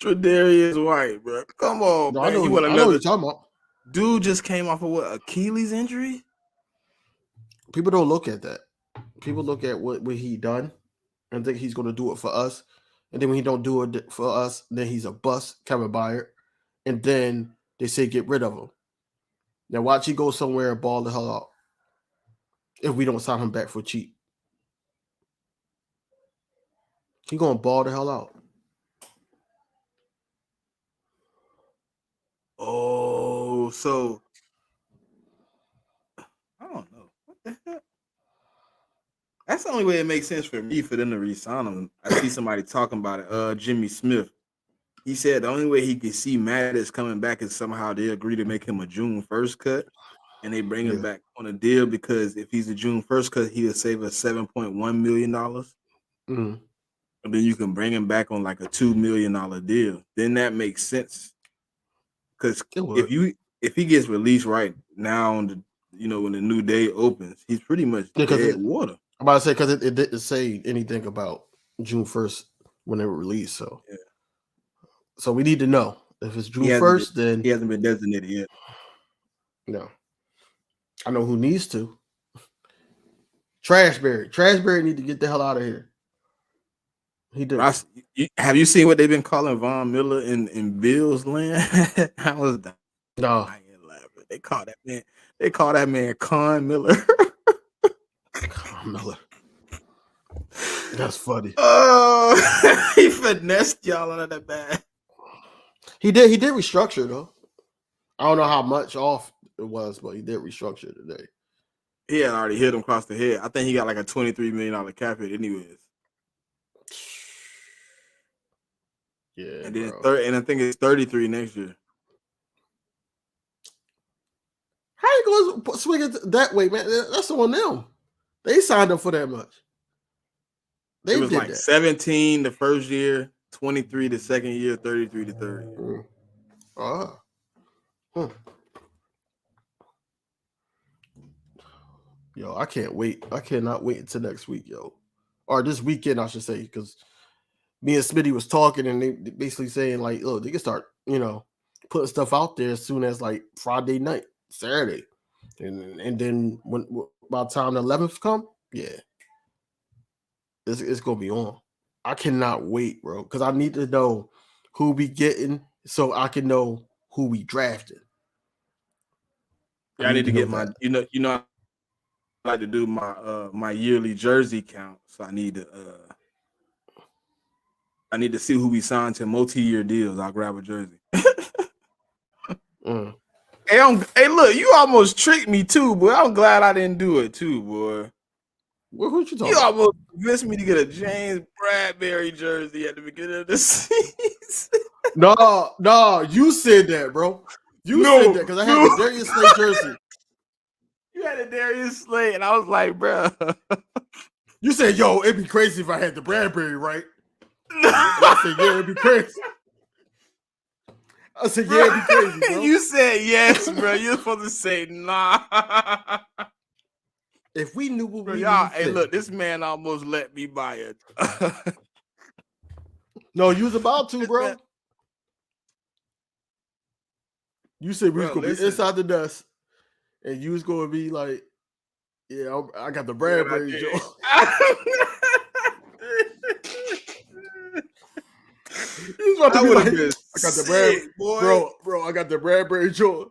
Tre'Davious White, bro. Come on, No, man. I know You want what another you're talking about. dude just came off of what, Achilles injury? People don't look at that. People look at what he done and think he's going to do it for us. And then when he don't do it for us, then he's a bust, Kevin Byard. And then they say get rid of him. Now watch he go somewhere and ball the hell out if we don't sign him back for cheap. He going to ball the hell out. Oh, so I don't know. What the heck? That's the only way it makes sense for me for them to re-sign him. I see somebody talking about it. Jimmy Smith. He said the only way he could see Mattis coming back is somehow they agree to make him a June 1st cut, and they bring him back on a deal because if he's a June 1st cut, he'll save us $7.1 million. Mm-hmm. And then you can bring him back on like a $2 million deal. Then that makes sense. Because if he gets released right now on the when the new day opens, he's pretty much dead water. I'm about to say because it didn't say anything about June 1st when they were released. So so we need to know if it's June 1st. Then he hasn't been designated yet. No, I know who needs to. Trashberry need to get the hell out of here. He did. Have you seen what they've been calling Von Miller in Bills land? I was dying. No, they call that man. They call that man Con Miller. Con Miller. That's funny. Oh, he finessed y'all out of that bag. He did restructure though. I don't know how much off it was, but he did restructure today. He had already hit him across the head. I think he got like a $23 million cap hit, anyways. Yeah, and then and I think it's 33 next year. How you going to swing it that way, man? That's on them. They signed up for that much. It was like 17 the first year, 23 the second year, 33 the third year. Yo, I can't wait. I cannot wait until next week, yo. Or this weekend, I should say, because me and Smitty was talking and they basically saying, like, oh, they can start, putting stuff out there as soon as like Friday night, Saturday. And then when by the time the 11th come, yeah. It's gonna be on. I cannot wait, bro, because I need to know who we getting so I can know who we drafted. Yeah, I need to get my I like to do my yearly jersey count. So I need to see who we signed to multi-year deals. I'll grab a jersey. Hey, look, you almost tricked me too, boy. I'm glad I didn't do it too, boy. What you talking You about? almost convinced me to get a James Bradbury jersey at the beginning of the season. No, you said that, bro. You said that because I had the Darius Slay jersey. You had a Darius Slay, and I was like, bro. You said, yo, it'd be crazy if I had the Bradbury, right? And I said, yeah, it'd be crazy. I said, yeah, it'd be crazy, bro. You said yes, bro. You're supposed to say nah. If we knew what Bro, we y'all, knew hey, then. look, this man almost let me buy it. No, you was about to, bro. Man. You said we was Bro, gonna listen. be inside the dust, and you was gonna be like, yeah, I got the Bradbury joint. You was about to be like, I got the Bradbury, boy. bro. I got the Bradbury joint.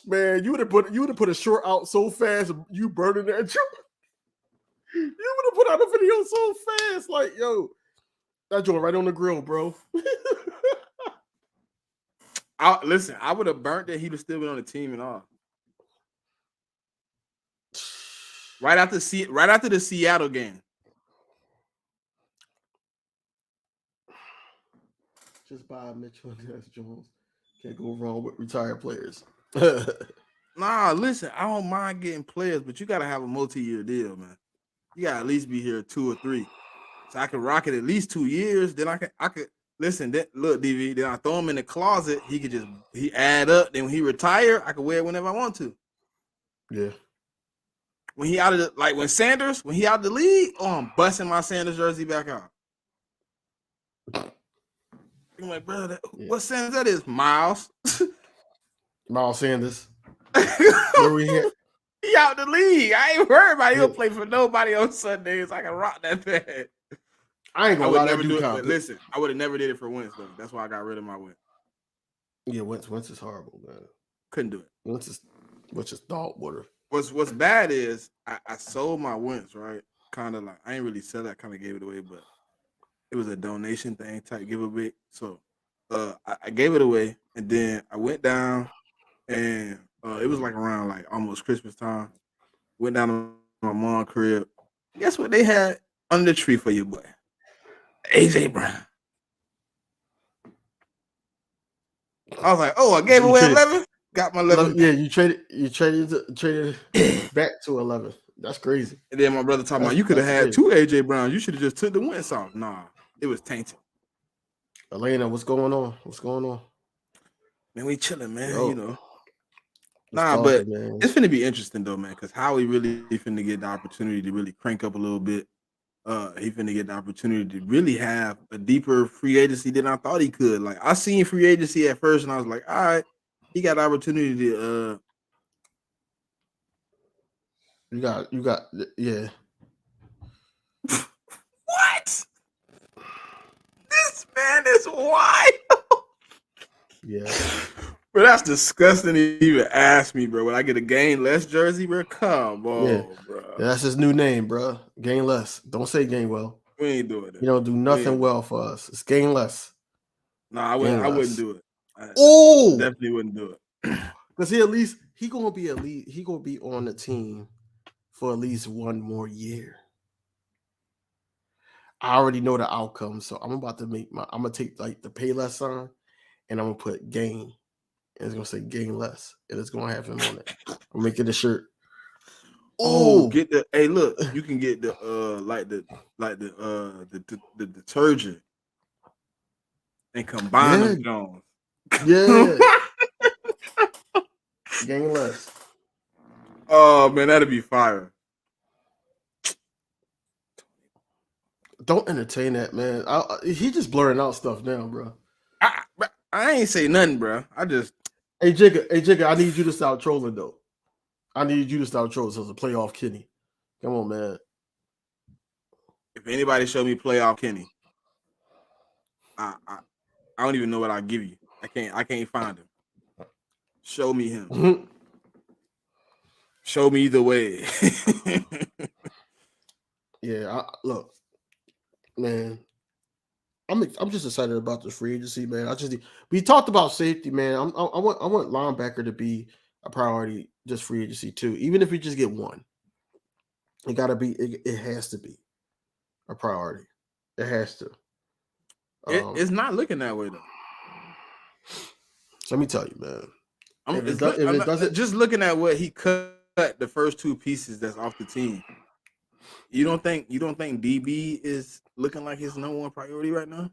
Man, you would have put a short out so fast, you burning that joint. You would have put out a video so fast, like, yo, that joint right on the grill, bro. Listen, I would have burnt that. He'd have still been on the team and all. Right after the Seattle game. Just buy Mitchell and Des Jones. Can't go wrong with retired players. Nah, listen, I don't mind getting players, but you gotta have a multi-year deal, man. You gotta at least be here 2 or 3. So I can rock it at least 2 years. Then I could listen. Look, DV. Then I throw him in the closet. He add up. Then when he retire, I can wear it whenever I want to. Yeah. When he out of when he out of the league, I'm busting my Sanders jersey back out. I'm like, bro, what Sanders that is? Miles. Miles Sanders. Where we here? He out the league. I ain't worried about he'll play for nobody on Sundays. I can rock that bad. I ain't gonna would lie, never that do it. count. But listen, I would have never did it for Wentz though. That's why I got rid of my Wentz. Yeah, Wentz is horrible, man. Couldn't do it. Wentz is dog water. What's bad is I sold my Wentz, right? Kind of like I ain't really sell that, kind of gave it away, but it was a donation thing type giveaway. So I gave it away, and then I went down, and it was like around like almost Christmas time. Went down to my mom's crib. Guess what they had under the tree for you, boy? AJ Brown. I was like, oh, I gave away 11. Got my 11. Yeah, you traded back to 11. That's crazy. And then my brother talking about you could have had 2 AJ Browns. You should have just took the Wentz off. Nah, it was tainted. Elena, what's going on? What's going on? Man, we chilling, man. Yo, you know. Nah, but man. it's finna be interesting though, man, because Howie really finna get the opportunity to really crank up a little bit. He finna get the opportunity to really have a deeper free agency than I thought he could. Like I seen free agency at first, and I was like, all right, he got the opportunity to. You got, yeah. What? This man is wild. Yeah. Bro, that's disgusting to even ask me, bro. When I get a gain less jersey, bro, come on, bro. Yeah, that's his new name, bro. Gain less. Don't say gain well. We ain't doing it. You don't do nothing well for us. It's gain less. Nah, I wouldn't do it. Oh, definitely wouldn't do it. Because he gonna be on the team for at least one more year. I already know the outcome, so I'm gonna take like the pay less sign, and I'm gonna put gain. And it's gonna say gain less, and it's gonna have him on it. I'm making a shirt. Oh, get the look, you can get the the detergent and combine them Jones. Yeah. Gain less. Oh man, that'd be fire. Don't entertain that, man. He just blurring out stuff now, bro. I ain't say nothing, bro. I just Hey Jigga, I need you to stop trolling though. I need you to stop trolling so it's a playoff Kenny. Come on, man. If anybody show me playoff Kenny, I don't even know what I'll give you. I can't find him. Show me him. Show me the way. Yeah, look, man. I'm just excited about the free agency, man. We talked about safety, man. I want linebacker to be a priority, just free agency too. Even if we just get one, it gotta be. It has to be a priority. It has to. It's not looking that way though. So let me tell you, man. If it doesn't, just looking at what he cut the first two pieces that's off the team. You don't think DB is looking like his number one priority right now?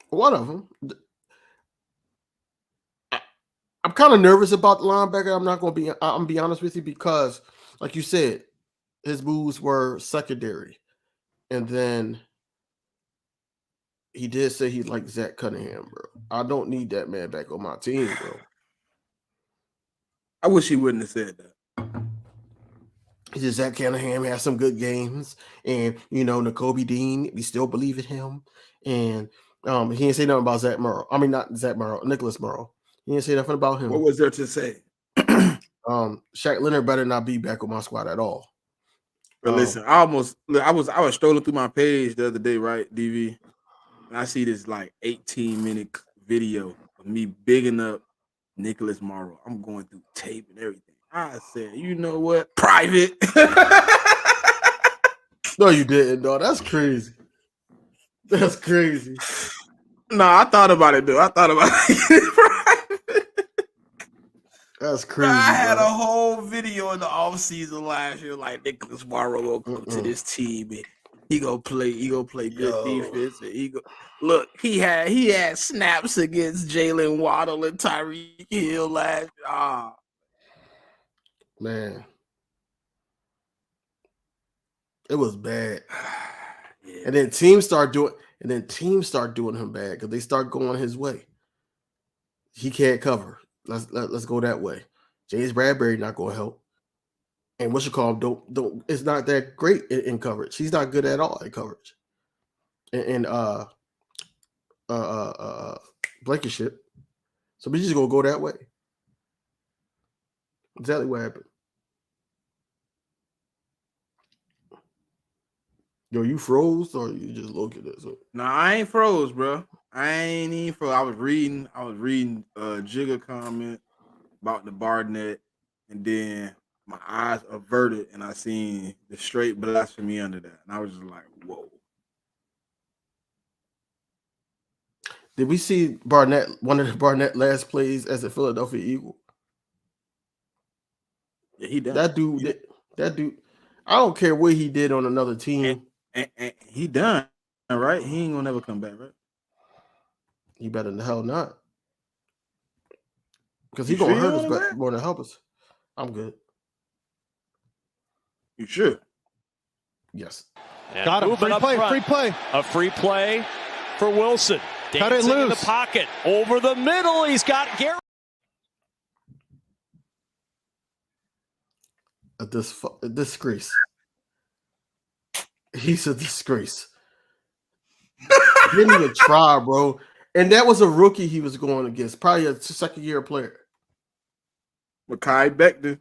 one of them. I'm kind of nervous about the linebacker. I'm gonna be honest with you, because, like you said, his moves were secondary, and then he did say he liked Zach Cunningham, bro. I don't need that man back on my team, bro. I wish he wouldn't have said that. He said Zach Cunningham has some good games, and N'Kobe Dean, we still believe in him, and he didn't say nothing about Zach Murrow. I mean, not Zach Murrow, Nicholas Murrow. He didn't say nothing about him. What was there to say? Shaq Leonard better not be back on my squad at all. But listen, I was strolling through my page the other day, right, DV, and I see this like 18-minute video of me bigging up Nicholas Morrow. I'm going through tape and everything. I said, you know what? Private. No, you didn't, dog. That's crazy. That's crazy. No, I thought about it, though. I thought about it. That's crazy. I had a whole video in the offseason last year, like Nicholas Morrow will come to this team and he gonna play good defense. And he had snaps against Jalen Waddle and Tyreek Hill last year. Man, it was bad. Yeah. And then teams start doing him bad because they start going his way. He can't cover. Let's go that way. James Bradbury not going to help. And don't. It's not that great in coverage. He's not good at all in coverage. And Blankenship. So we just gonna go that way. Exactly what happened. Yo, you froze or you just looking at it? No, I ain't froze, bro. I ain't even froze. I was reading Jigga comment about the Barnett, and then my eyes averted and I seen the straight blasphemy under that. And I was just like, whoa. Did we see one of the Barnett last plays as a Philadelphia Eagle? Yeah, he done. That dude, I don't care what he did on another team. And he done, right? He ain't gonna never come back, right? He better the hell not. Because he's gonna hurt us back more than help us. I'm good. You sure? Yes. And got him. Free play. A free play for Wilson. Cut it Dancing in the loose. pocket. Over the middle. He's got Garrett. A disgrace. He's a disgrace. Didn't even try, bro. And that was a rookie he was going against, probably a second-year player. Mekhi Becton.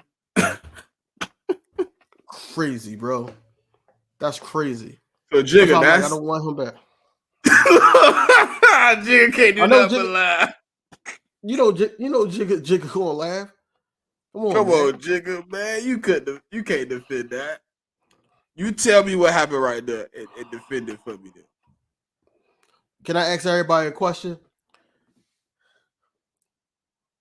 Crazy, bro. That's crazy. So Jigga, I don't want him back. Jigga can't do nothing but laugh. Jigga gonna laugh. Come on, Jigga, man. You can't defend that. You tell me what happened right there and defend it for me then. Can I ask everybody a question?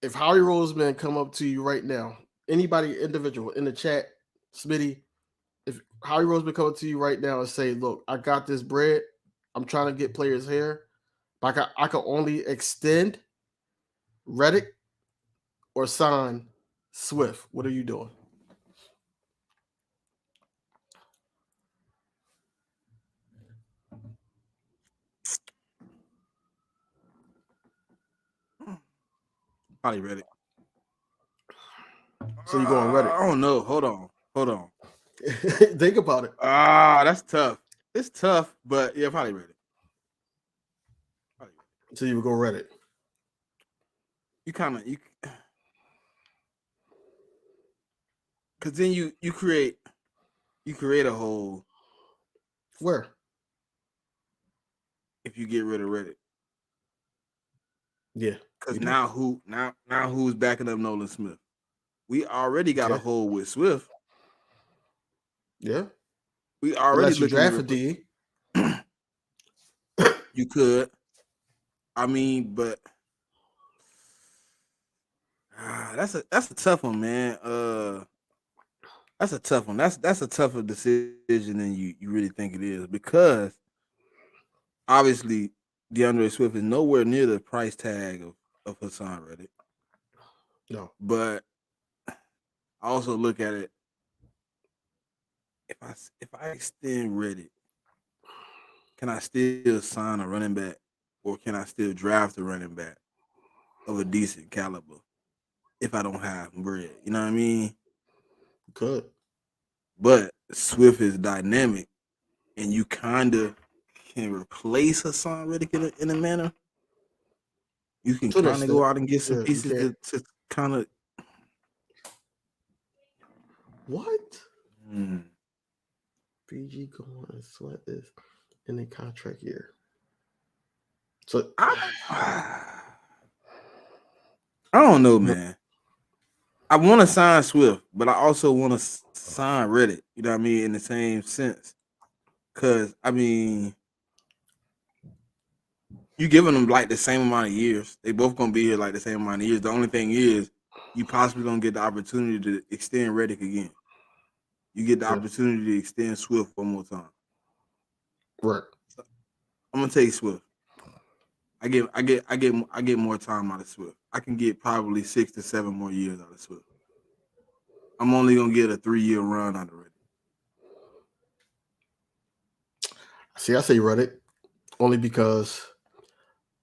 If Howie Roseman come up to you right now, anybody individual in the chat, Smitty, if Howie Roseman come up to you right now and say, look, I got this bread, I'm trying to get players here, but I can only extend Reddick or sign Swift, what are you doing? Probably Reddick. So you going Reddick? I don't know. Hold on. Think about it. That's tough. It's tough, but yeah, probably Reddick. So you would go Reddick. Because then you create a hole. Where? If you get rid of Reddick. Yeah. Because now who's backing up Nolan Smith? We already got a hole with Swift. Yeah. We already Unless you draft a D. You could. I mean, but That's a tough one, man. That's a tough one. That's a tougher decision than you really think it is, because obviously DeAndre Swift is nowhere near the price tag of Hassan Reddick. No. But I also look at it, if I extend Reddick, can I still sign a running back, or can I still draft a running back of a decent caliber if I don't have bread? You know what I mean? Good. But Swift is dynamic, and you kind of can replace Hassan Reddick in a manner. You can To an kind of go extent. out and get some Yeah, you pieces can. to kind of. What? BG going and Sweat is in a contract year. So I don't know, man. I want to sign Swift, but I also want to sign Reddick. You know what I mean? In the same sense, because I mean, you giving them like the same amount of years. They both gonna be here like the same amount of years. The only thing is, you possibly gonna get the opportunity to extend Reddick again. You get the opportunity to extend Swift one more time. right. So, I'm gonna take Swift. I get more time out of Swift. I can get probably 6 to 7 more years out of Swift. I'm only gonna get a 3-year run out of Reddick. See, I say Reddick only because,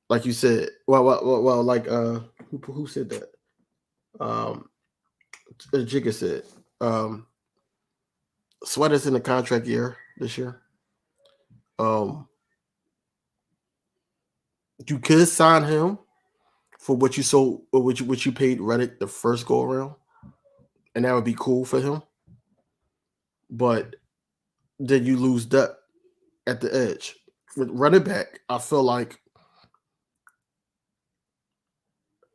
like you said, well, like who said that? Jigga said, Sweat is in the contract year this year. You could sign him for what you sold, or what you paid Reddick the first go around, and that would be cool for him. But then you lose depth at the edge. With running back, I feel like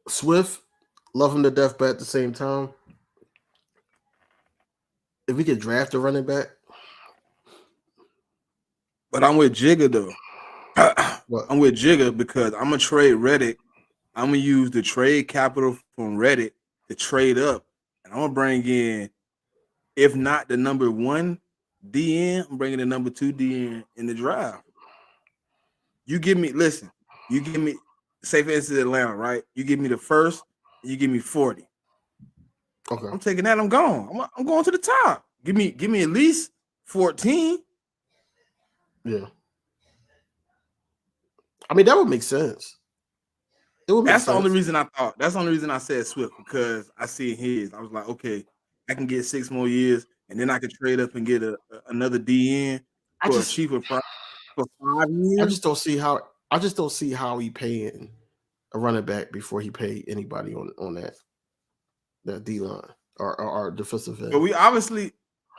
Swift, love him to death, but at the same time, if we could draft a running back, But I'm with Jigga though. what? I'm with Jigga because I'm gonna trade Reddick. I'm gonna use the trade capital from Reddick to trade up, and I'm gonna bring in, if not the number 1 DN, I'm bringing the number 2 DN in the draft. You give me, say for instance Atlanta, right? You give me the first, and you give me 40. Okay. I'm taking that. I'm gone. I'm going to the top. Give me at least 14. Yeah. I mean, that would make sense. It would make That's the only sense. reason I thought. That's the only reason I said Swift, because I see his. I was like, okay, I can get 6 more years, and then I can trade up and get another DN for a cheaper price for 5 I years. just don't see how he paying a running back before he paid anybody on that D line or defensive end. But we obviously,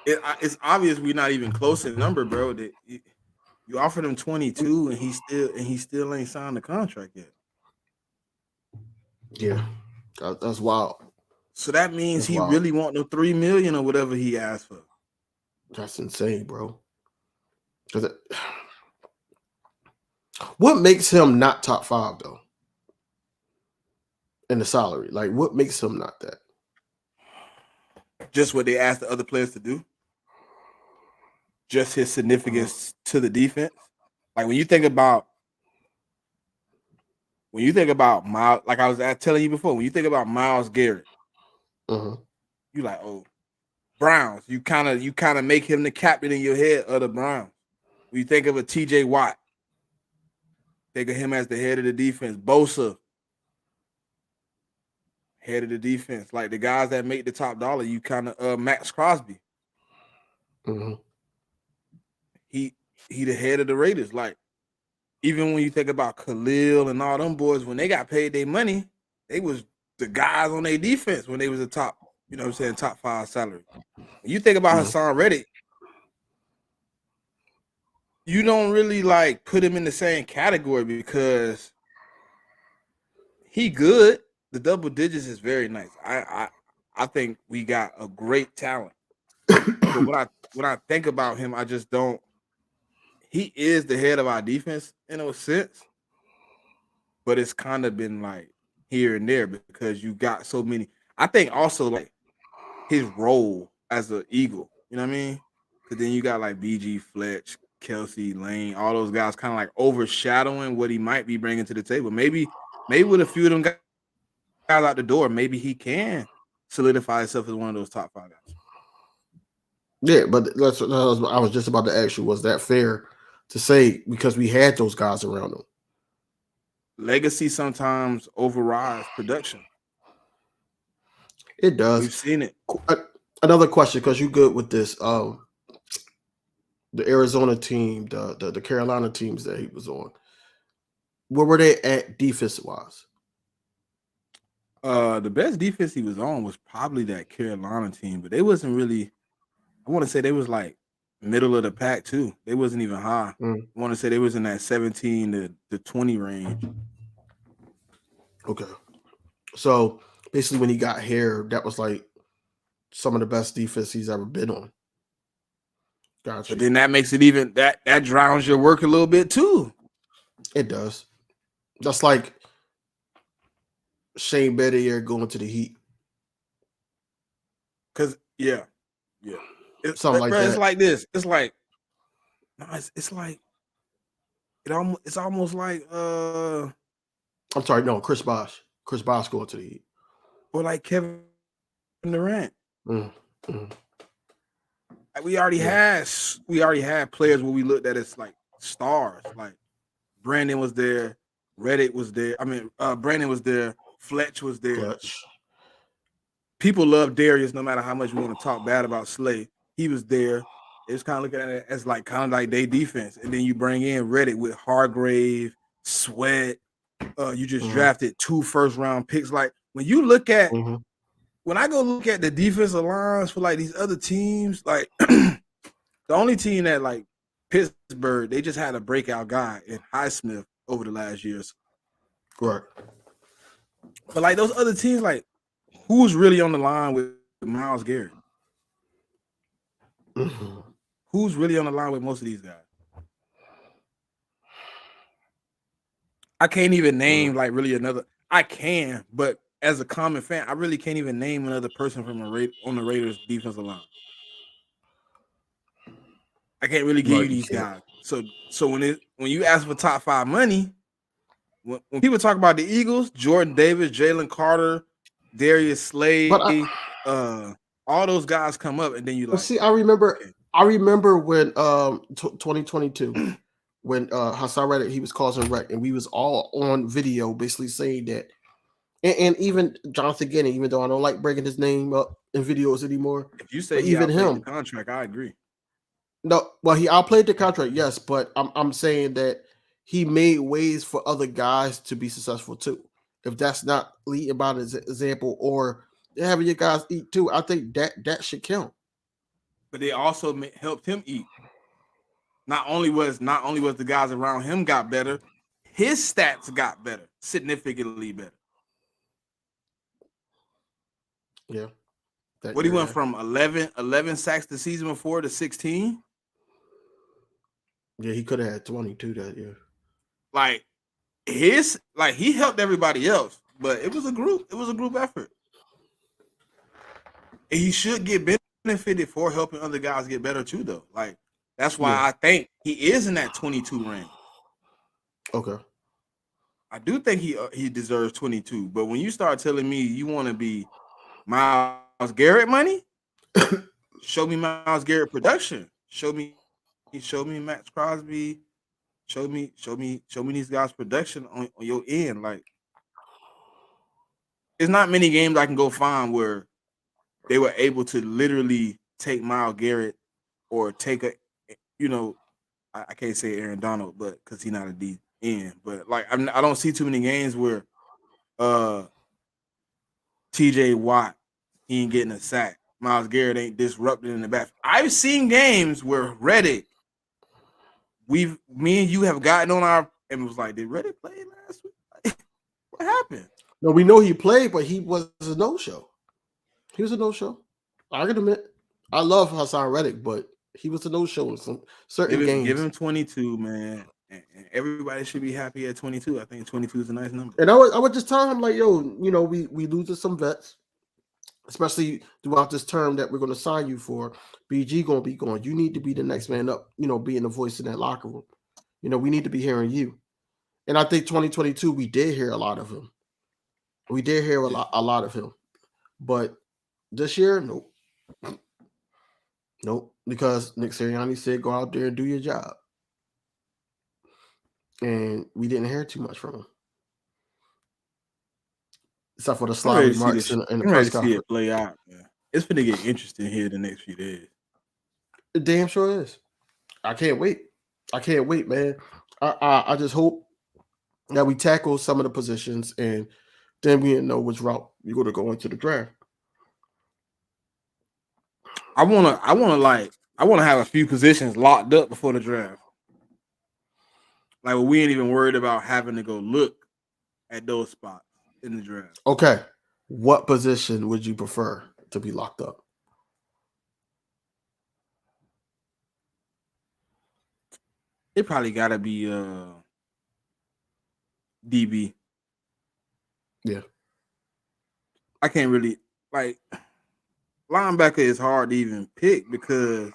it's obvious we're not even close in number, bro. That you offered him 22, and he still ain't signed the contract yet. Yeah, that's wild. So that means That's he wild. really want the $3 million or whatever he asked for. That's insane, bro. What makes him not top 5 though? In the salary, like what makes him not that? Just what they asked the other players to do. Just his significance to the defense. Like when you think about Miles, like I was telling you before, when you think about Myles Garrett, you like, oh, Browns. You kind of make him the captain in your head of the Browns. When you think of a TJ Watt, think of him as the head of the defense. Bosa, head of the defense. Like the guys that make the top dollar, you kind of Max Crosby. He the head of the Raiders. Like even when you think about Khalil and all them boys, when they got paid their money, they was the guys on their defense when they was the top, you know what I'm saying, top 5 salary. When you think about Hassan Reddick, you don't really like put him in the same category because he good. The double digits is very nice. I think we got a great talent. But when I think about him, I just don't. He is the head of our defense in a sense, but it's kind of been like here and there because you got so many. I think also like his role as an Eagle. You know what I mean? Because then you got like BG, Fletch, Kelsey, Lane, all those guys kind of like overshadowing what he might be bringing to the table. Maybe with a few of them guys out the door, maybe he can solidify himself as one of those top 5 guys. Yeah, but I was just about to ask you, was that fair to say because we had those guys around him? Legacy sometimes overrides production. It does. We've seen it. Another question, because you're good with this. The Arizona team, the Carolina teams that he was on, where were they at defensive wise? The best defense he was on was probably that Carolina team, but they wasn't really. I want to say they was like middle of the pack too. They wasn't even high. I want to say they was in that 17 to 20 range. Okay, so basically, when he got here, that was like some of the best defense he's ever been on. Gotcha. But then that makes it even that drowns your work a little bit too. It does. That's like Shane Bettier going to the Heat. Cause yeah. Something like that. It's like this. It's like no, it's like it's almost like I'm sorry, no, Chris Bosh. Chris Bosh going to the Heat. Or like Kevin Durant. Mm-hmm. We already had players where we looked at as like stars. Like Brandon was there, Reddick was there. I mean, Brandon was there, Fletch was there. People love Darius no matter how much we want to talk bad about Slay. He was there. It's kind of looking at it as like kind of like their defense. And then you bring in Reddick with Hargrave, Sweat. You just drafted 2 first-round picks. Like when you look at when I go look at the defensive lines for like these other teams, like the only team that like Pittsburgh, they just had a breakout guy in Highsmith over the last years. Right. But like those other teams, like who's really on the line with Myles Garrett? Who's really on the line with most of these guys? I can't even name like really another. I can, but as a common fan, I really can't even name another person from on the Raiders defensive line. I can't really give you these guys. So when you ask for top 5 money, when people talk about the Eagles, Jordan Davis, Jalen Carter, Darius Slade, all those guys come up, and then you like. See, I remember when 2022 when Hassan Reddick, he was causing wreck, and we was all on video basically saying that, and even Jonathan Gannon, even though I don't like breaking his name up in videos anymore. If you say he even him the contract, I agree. No, well, he outplayed the contract, yes, but I'm saying that he made ways for other guys to be successful too. If that's not leading by an example or having your guys eat too, I think that should count. But they also helped him eat. Not only was the guys around him got better, his stats got better, significantly better. Yeah. What he went from 11 sacks the season before to 16? Yeah, he could have had 22 that year. Like he helped everybody else, but it was a group effort. And he should get benefited for helping other guys get better too, though. Like that's why I think he is in that 22 range. Okay. I do think he deserves 22, but when you start telling me you want to be Myles Garrett money, show me Myles Garrett production. Show me Max Crosby. Show me these guys' production on your end. Like, it's not many games I can go find where they were able to literally take Myles Garrett or take I can't say Aaron Donald, but because he's not a D end. But like I don't see too many games where TJ Watt he ain't getting a sack. Myles Garrett ain't disrupted in the back. I've seen games where Reddick, me and you have gotten on our and was like, did Reddick play last week? Like, what happened? No, we know he played, but he was a no-show. He was a no-show. I can admit, I love Hassan Reddick, but he was a no-show in some certain games. Give him 22, man. And everybody should be happy at 22. I think 22 is a nice number. And I would just tell him, like, yo, we losing some vets. especially throughout this term that we're going to sign you for. BG going to be going. You need to be the next man up, being the voice in that locker room. We need to be hearing you. And I think 2022, we did hear a lot of him. We did hear a lot of him. But this year, nope. Nope. Because Nick Sirianni said, go out there and do your job. And we didn't hear too much from him. Except for the sly remarks in the I'm press ready to see conference. it play out, man. It's going to get interesting here the next few days. It damn sure is. I can't wait. Man. I just hope that we tackle some of the positions and then we know which route we're going to go into the draft. I want to have a few positions locked up before the draft. Like, we ain't even worried about having to go look at those spots in the draft. Okay. What position would you prefer to be locked up? It probably got to be DB. Yeah. I can't really, linebacker is hard to even pick because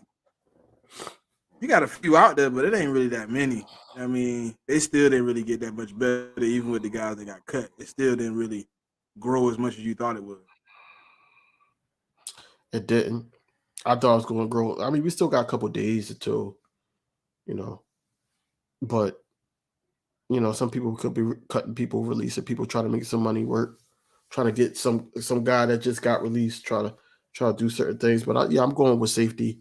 you got a few out there, but it ain't really that many. I mean, they still didn't really get that much better, even with the guys that got cut. It still didn't really grow as much as you thought it would. It didn't. I thought it was going to grow. I mean, we still got a couple days until, but, some people could be cutting people, releasing people, trying to make some money work, trying to get some guy that just got released, try to do certain things. But I'm going with safety.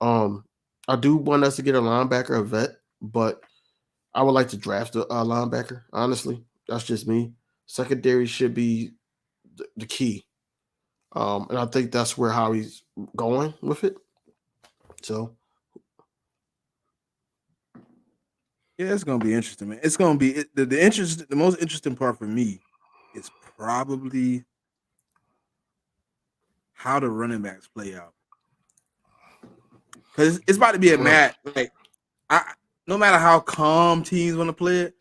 I do want us to get a linebacker, a vet, but I would like to draft a linebacker. Honestly, that's just me. Secondary should be the key. And I think that's where Howie's going with it. So, yeah, it's gonna be interesting, man. It's gonna be the most interesting part for me is probably how the running backs play out, because it's about to be a match. No matter how calm teams want to play it.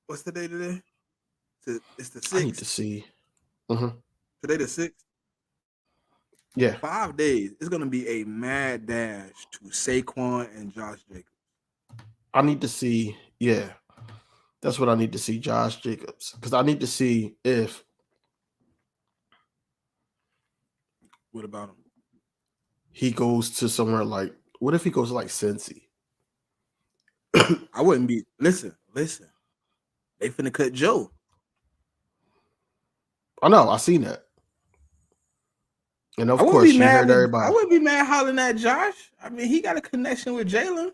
What's the day today? It's the 6th. I need to see. Today the 6th. Yeah. 5 days. It's gonna be a mad dash to Saquon and Josh Jacobs. I need to see. Yeah, that's what I need to see, Josh Jacobs, because I need to see if. What about him? He goes to somewhere like. What if he goes to like Cincy? I wouldn't be. Listen. They finna cut Joe. I know. I seen that. And of I course, you heard everybody. I wouldn't be mad hollering at Josh. I mean, he got a connection with Jalen.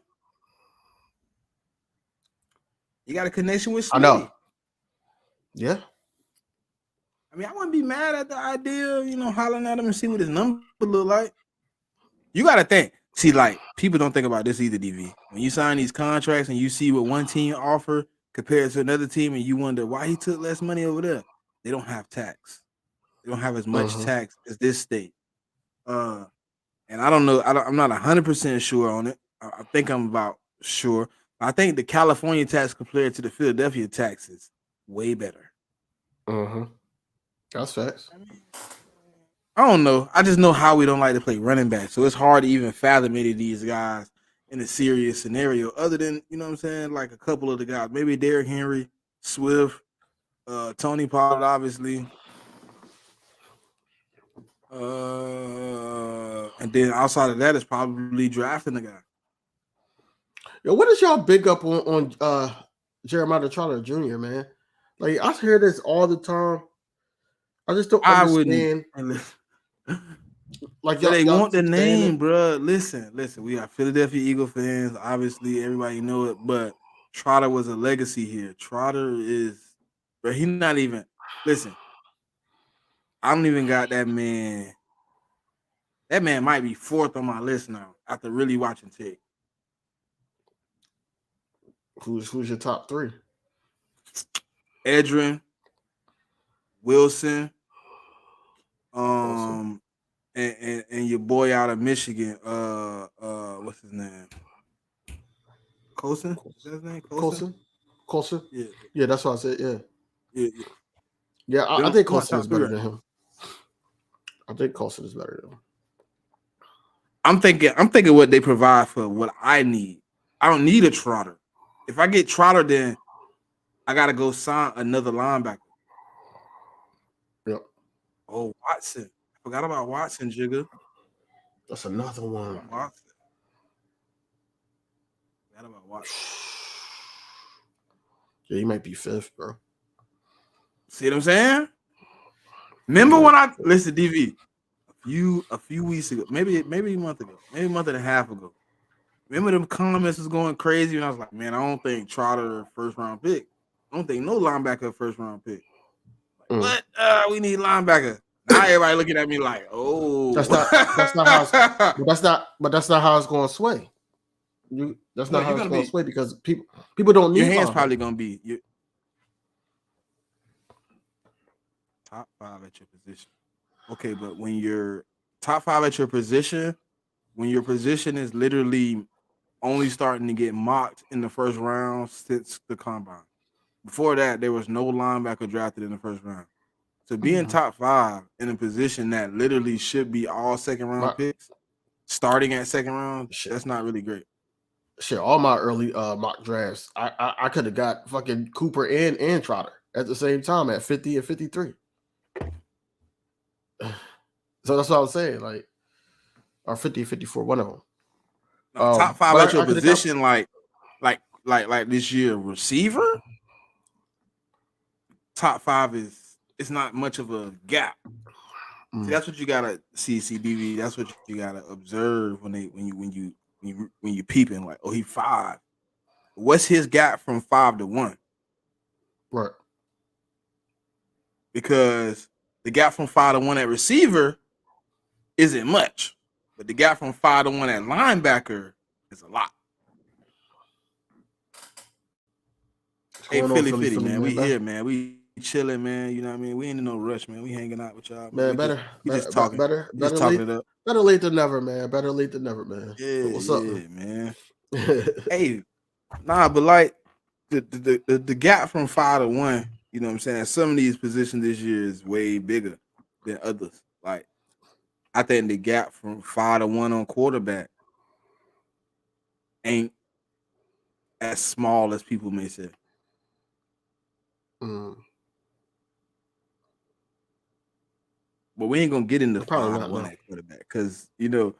He got a connection with Smitty. I know. Yeah. I mean, I wouldn't be mad at the idea, hollering at him and see what his number look like. You got to think. See, people don't think about this either, DV. When you sign these contracts and you see what one team offer compared to another team and you wonder why he took less money over there, they don't have tax. They don't have as much tax as this state. And I don't know. I'm not 100% sure on it. I think I'm about sure. I think the California tax compared to the Philadelphia tax is way better. That's facts. I don't know. I just know how we don't like to play running back. So it's hard to even fathom any of these guys in a serious scenario other than, you know what I'm saying, like a couple of the guys. Maybe Derrick Henry, Swift, Tony Pollard, obviously. And then outside of that, it's probably drafting the guy. Yo, what is y'all big up on Jeremiah Trotter Jr., man? Like, I hear this all the time. I just don't understand. Like, they want the name, bro. Listen. We are Philadelphia Eagle fans. Obviously, everybody know it. But Trotter was a legacy here. Trotter is, bro. He's not even. Listen, I don't even got that man. That man might be 4th on my list now after really watching tape. Who's your top 3? Edrin, Wilson, and your boy out of Michigan, what's his name? Colson? Is that his name? Colson? Yeah, that's what I said. Yeah. Yeah, I Them think going Colson top is better three. than him. I think Colson is better than him. I'm thinking what they provide for what I need. I don't need a Trotter. If I get Trotter, then I gotta go sign another linebacker. Yep. Oh, Watson. I forgot about Watson, Jigga. That's another one. Watson. Forgot about Watson. Yeah, he might be fifth, bro. See what I'm saying? Remember when I listen, DV, a few weeks ago, maybe a month ago, maybe a month and a half ago. Remember them comments was going crazy, and I was like, man, I don't think Trotter first round pick. I don't think no linebacker first round pick. Like, what? We need linebacker. Now everybody looking at me like, oh, that's not how it's, but that's not how it's going to sway. That's not how it's going to sway because people don't need your hands linebacker. probably going to be top 5 at your position. Okay, but when you're top 5 at your position, when your position is literally only starting to get mocked in the first round since the combine. Before that, there was no linebacker drafted in the first round. So being top 5 in a position that literally should be all second round picks, starting at second round, that's not really great. Shit, all my early mock drafts, I could have got fucking Cooper and Trotter at the same time at 50 and 53. So that's what I was saying, like, or 50, 54, one of them. No, top 5 at your position, like this year, receiver. Top 5 it's not much of a gap. See, that's what you gotta see, CDV. That's what you gotta observe when you peeping. Like, oh, he 5. What's his gap from 5 to 1? Right. Because the gap from 5 to 1 at receiver isn't much, but the gap from 5 to 1 at linebacker is a lot. Hey, Philly, man, we here, man. We chilling, man. You know what I mean? We ain't in no rush, man. We hanging out with y'all, man. We just talking. Better talking it up. Better late than never, man. Better late than never, man. Yeah, so what's up, man? Hey, nah, but like the gap from 5 to 1, you know what I'm saying? Some of these positions this year is way bigger than others. Like, I think the gap from 5 to 1 on quarterback ain't as small as people may say. But we ain't gonna get into 5 to 1 at quarterback because people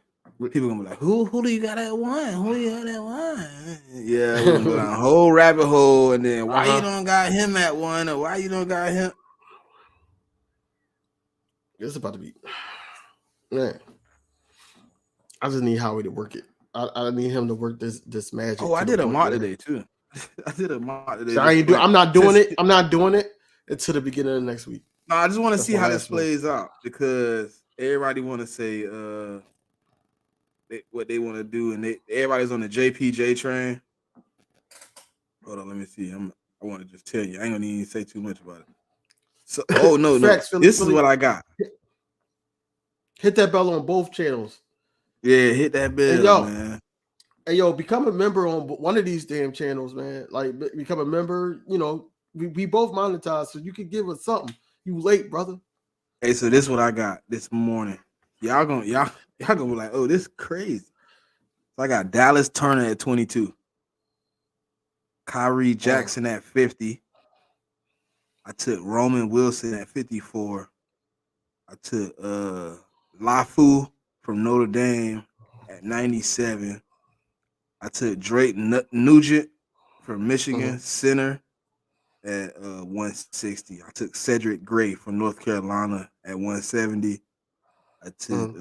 gonna be like, who do you got at 1? Who do you got at 1? Yeah, we're gonna go down a whole rabbit hole, and then why you don't got him at 1 or why you don't got him? It's about to be, man. I just need Howie to work it. I need him to work this magic. Oh, I did a mock today too. I did a mock today. So I'm not doing it. I'm not doing it until the beginning of next week. No, I just want to see how this plays out because everybody want to say what they want to do, and everybody's on the JPJ train. Hold on, let me see. I want to just tell you. I ain't gonna even say too much about it. So, no. This is what I got. Hit that bell on both channels. Yeah, hit that bell, man. Hey, yo, become a member on one of these damn channels, man. Like, become a member. You know, we both monetize, so you can give us something. You late, brother. Hey, so this is what I got this morning. Y'all gonna be like, oh, this is crazy. So I got Dallas Turner at 22. Kyrie Jackson at 50. I took Roman Wilson at 54. I took Lafu from Notre Dame at 97. I took Drake Nugent from Michigan, center, at 160. I took Cedric Gray from North Carolina at 170. I took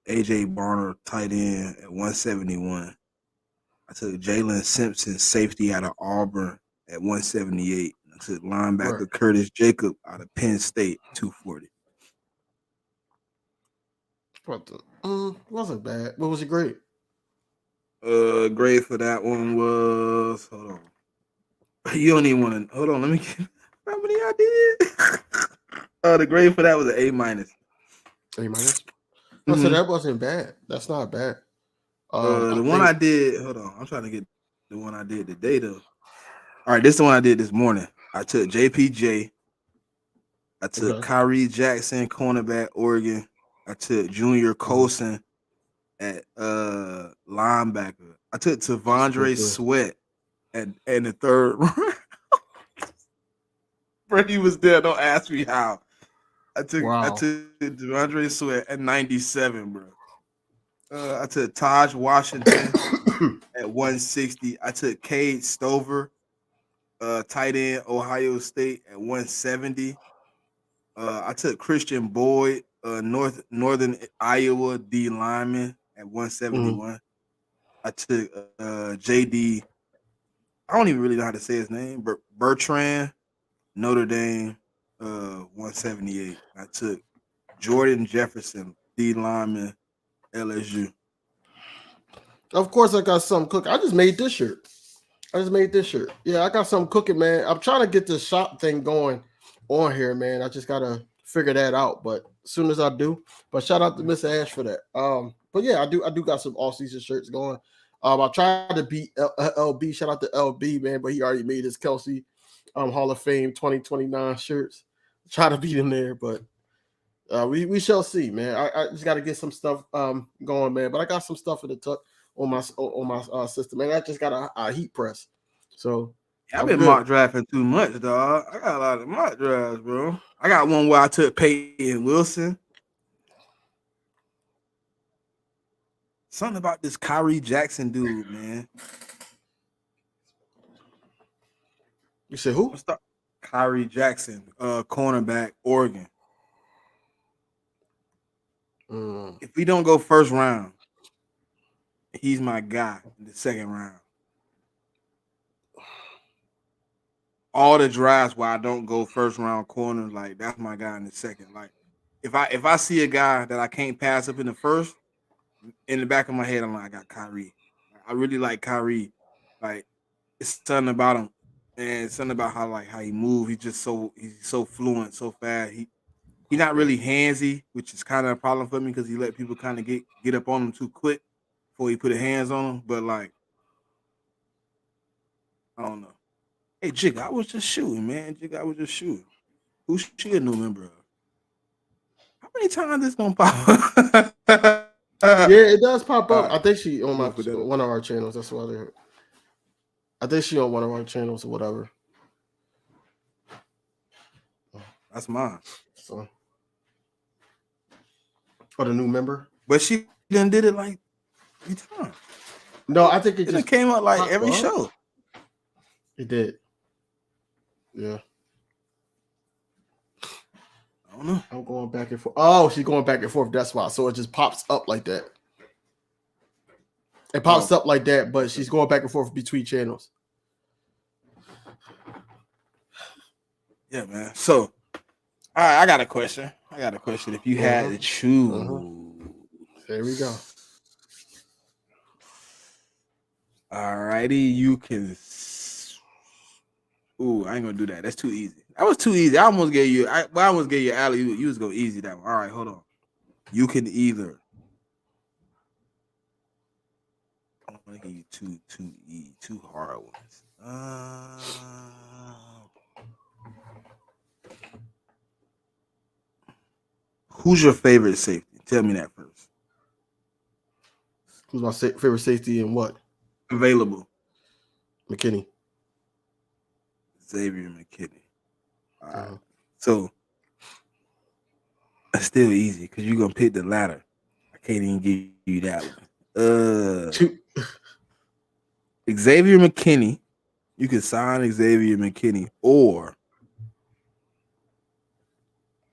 AJ Barner, tight end, at 171. I took Jalen Simpson, safety, out of Auburn at 178. I took linebacker Curtis Jacob out of Penn State, 240. Wasn't bad. What was your grade? Grade for that one was, hold on. You don't even want to, hold on, let me get how many I did. The grade for that was an A-. So that wasn't bad. That's not bad. I did, hold on, I'm trying to get the one I did today though. All right, this is the one I did this morning. I took JPJ, I took Okay. Kyrie Jackson, cornerback, Oregon. I took Junior Colson at linebacker. I took That's good Tavondre too. Sweat at in the third round. Brady was there. Don't ask me how. I took Wow. Tavondre Sweat at 97, bro. I took Taj Washington at 160. I took Cade Stover, tight end, Ohio State at 170. I took Christian Boyd, Northern Iowa D lineman at 171. I took JD. I don't even really know how to say his name, but Bertrand, Notre Dame, 178. I took Jordan Jefferson, D lineman, LSU. Of course, I got something cooking. I just made this shirt. Yeah, I got something cooking, man. I'm trying to get this shop thing going on here, man. I just gotta figure that out. But as soon as I do, but shout out to Miss Ash for that. But yeah, I do got some all-season shirts going. I tried to beat LB. Shout out to LB, man, but he already made his Kelsey Hall of Fame 2029 shirts. Try to beat him there, but we shall see, man. I just got to get some stuff going, man. But I got some stuff in the tuck on my system, man. I just got a heat press, so Yeah, I've I'm been good. mock drafting too much, dog. I got a lot of mock drafts, bro. I got one where I took Peyton Wilson. Something about this Kyrie Jackson dude, man. You said who? What's up? Kyrie Jackson, cornerback, Oregon. If we don't go first round, he's my guy in the second round. All the drafts where I don't go first round corner, like that's my guy in the second. Like if I see a guy that I can't pass up in the first, in the back of my head, I'm like, I got Kyrie. I really like Kyrie. Like it's something about him, and something about how he moves. He's so fluent, so fast. He's not really handsy, which is kind of a problem for me because he let people kind of get up on him too quick before he put his hands on him. But like, I don't know. Hey, Jig, I was just shooting, man. I was just shooting. Who's she a new member of? How many times this gonna pop? Yeah, it does pop up. Right. I think she on I'm gonna put that up. one of our channels. That's why I think she on one of our channels or whatever. That's mine. So, for the new member. But she done did it like 3 times. No, I think it It just came out like popped every up. show. It did. Yeah. I don't know. I'm going back and forth. Oh, she's going back and forth. That's why. So it just pops up like that. It pops up like that, but she's going back and forth between channels. Yeah, man. So, all right, I got a question. If you had to choose, There we go. all righty, you can. Ooh, I ain't gonna do that. That's too easy. That was too easy. I almost gave you alley. You was go easy that one. All right, hold on. You can either. I'm gonna give you two hard ones. Who's your favorite safety? Tell me that first. Who's my favorite safety and what? Available. McKinney. Xavier McKinney. All right. So that's still easy because you're gonna pick the latter. I can't even give you that one. Xavier McKinney. You can sign Xavier McKinney or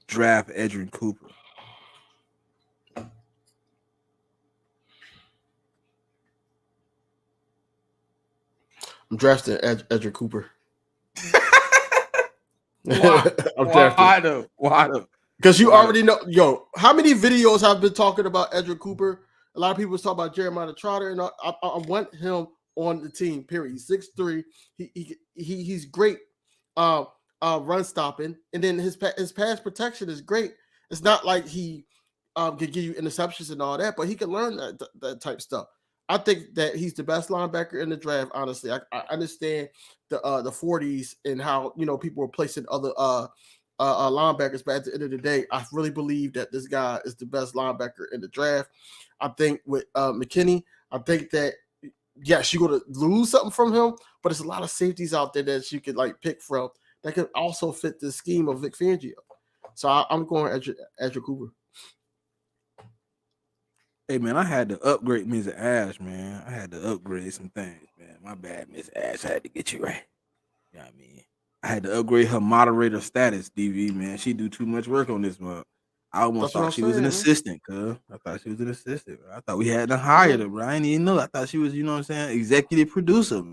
draft Edrin Cooper. I'm drafting Edrin Cooper. Why though? Because you already know, yo, how many videos have been talking about Edrin Cooper? A lot of people was talking about Jeremiah Trotter, and I want him on the team. Period. He's 6'3". He's great. Run stopping, and then his pass protection is great. It's not like he can give you interceptions and all that, but he can learn that type stuff. I think that he's the best linebacker in the draft. Honestly, I understand the 40s and how people were placing other linebackers, but at the end of the day, I really believe that this guy is the best linebacker in the draft. I think with McKinney, I think that yes, you're gonna lose something from him, but there's a lot of safeties out there that you could like pick from that could also fit the scheme of Vic Fangio. So I'm going Edger Cooper. Hey man, I had to upgrade Ms. Ash, man. I had to upgrade some things, man. My bad, Ms. Ash. I had to get you right. You know what I mean? I had to upgrade her moderator status, DV, man. She do too much work on this month. I almost That's what thought I'm she was an saying, man. assistant, cuz. I thought she was an assistant. I thought we had to hire her, bro. I didn't even know. I thought she was, you know what I'm saying, executive producer.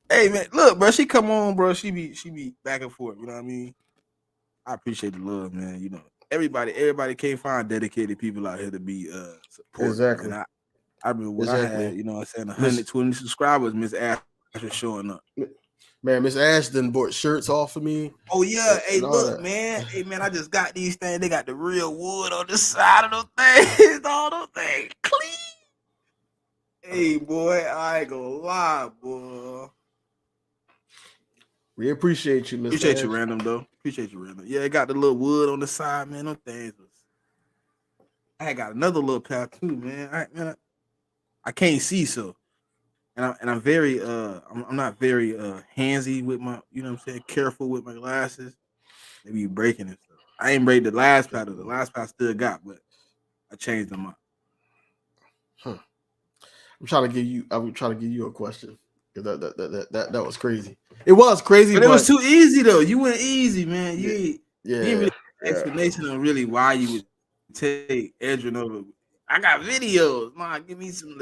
Hey man, look, bro. She come on, bro. She be back and forth. You know what I mean? I appreciate the love, man. You know, everybody can't find dedicated people out here to be supportive. Exactly. And I remember when I had, you know what I'm saying, 120 subscribers, Miss Ash was showing up. Man, Miss Ashton bought shirts off of me. Oh yeah, hey look, that. man. Hey man, I just got these things. They got the real wood on the side of those things. All those things clean. Hey boy, I ain't gonna lie, boy. We appreciate you, Miss Appreciate Ash. you, random though. Appreciate you, random. Yeah, it got the little wood on the side, man. Them things was. I had got another little pair too, man. I can't see, so I'm very I'm not very handsy with my, you know what I'm saying, careful with my glasses. They be breaking and stuff. I ain't break the last paddle. The last paddle still got, but I changed them up. I'm trying to give you a question. That was crazy. It was crazy, but it was too easy though. You went easy, man. You didn't really explanation on really why you would take Edrin over. I got videos. Man, give me some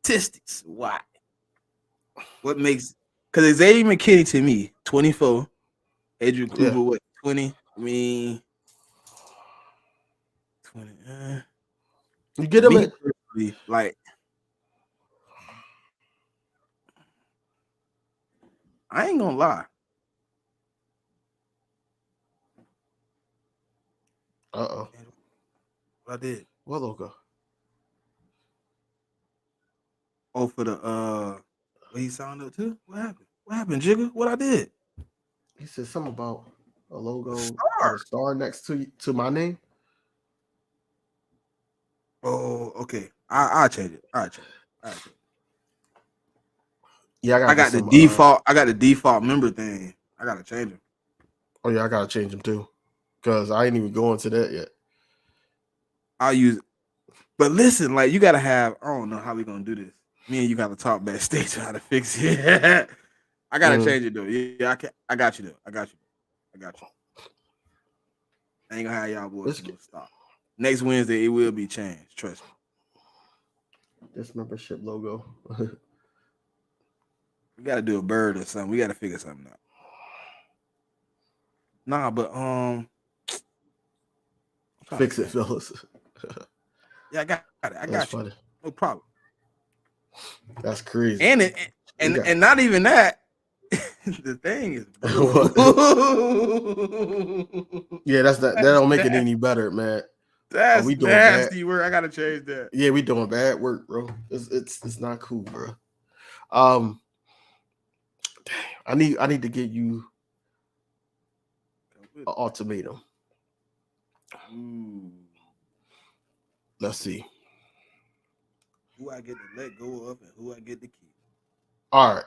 statistics. Why? What makes? Because Xavier McKinney to me, 24. Adrian Cooper, what, 20? I mean, 20. You get him at like. I ain't gonna lie. What I did. What logo? Oh, for the what he signed up to? What happened? What happened, Jigga? What I did? He said something about a logo, a star next to my name. Oh, okay. I'll change it. All right. Yeah, I got the default. I got the default member thing. I gotta change it. Oh yeah, I gotta change them too, because I ain't even going to that yet. I'll use it. But listen, like, you gotta have. I don't know how we gonna do this. Me and you gotta talk backstage how to fix it. I gotta change it though. Yeah, I got you though. I got you. I ain't gonna have y'all boys stop. Next Wednesday it will be changed. Trust me. This membership logo. We gotta do a bird or something. We gotta figure something out. Nah, but fix it, fellas. Yeah, I got it. I got you. No problem. That's crazy. And not even that. The thing is, yeah, that don't make it any better, man. That's we doing nasty work. I gotta change that. Yeah, we doing bad work, bro. It's not cool, bro. I need to get you an ultimatum. Let's see. Who I get to let go of and who I get to keep. All right.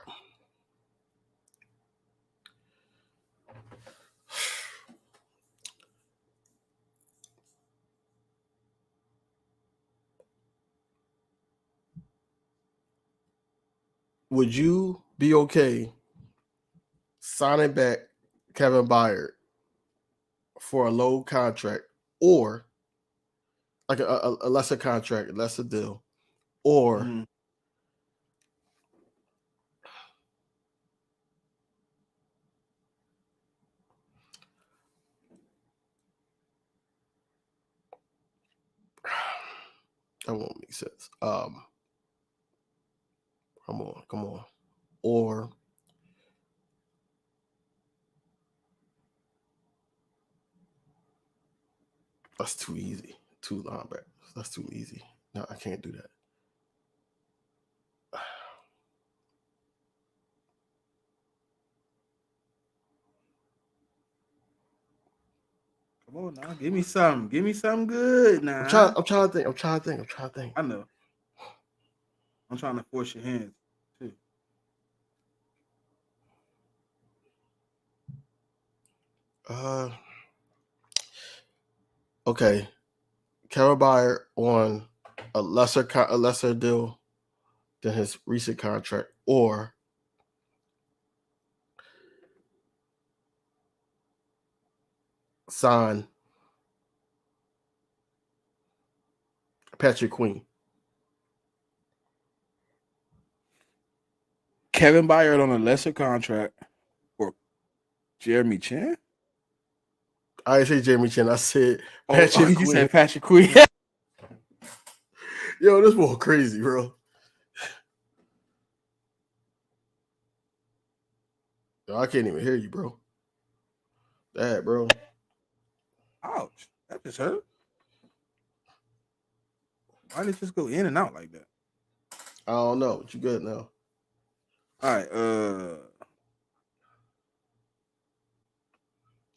Would you be okay signing back Kevin Byard for a low contract, or like a lesser contract, a lesser deal, or that won't make sense. Come on. Or that's too easy. 2 linebackers. That's too easy. No, I can't do that. Come on now, give me something. Give me something good now. I'm trying to think. I know. I'm trying to force your hands too. Okay. Kevin Byard on a lesser deal than his recent contract, or sign Patrick Queen. Kevin Byard on a lesser contract or Jeremy Chin? I didn't say Jeremy Chin. I said Patrick Patrick Queen. You said Patrick Queen. Yo, this boy crazy, bro. Yo, I can't even hear you, bro. That, bro. Ouch. That just hurt. Why did it just go in and out like that? I don't know. But you good now? All right.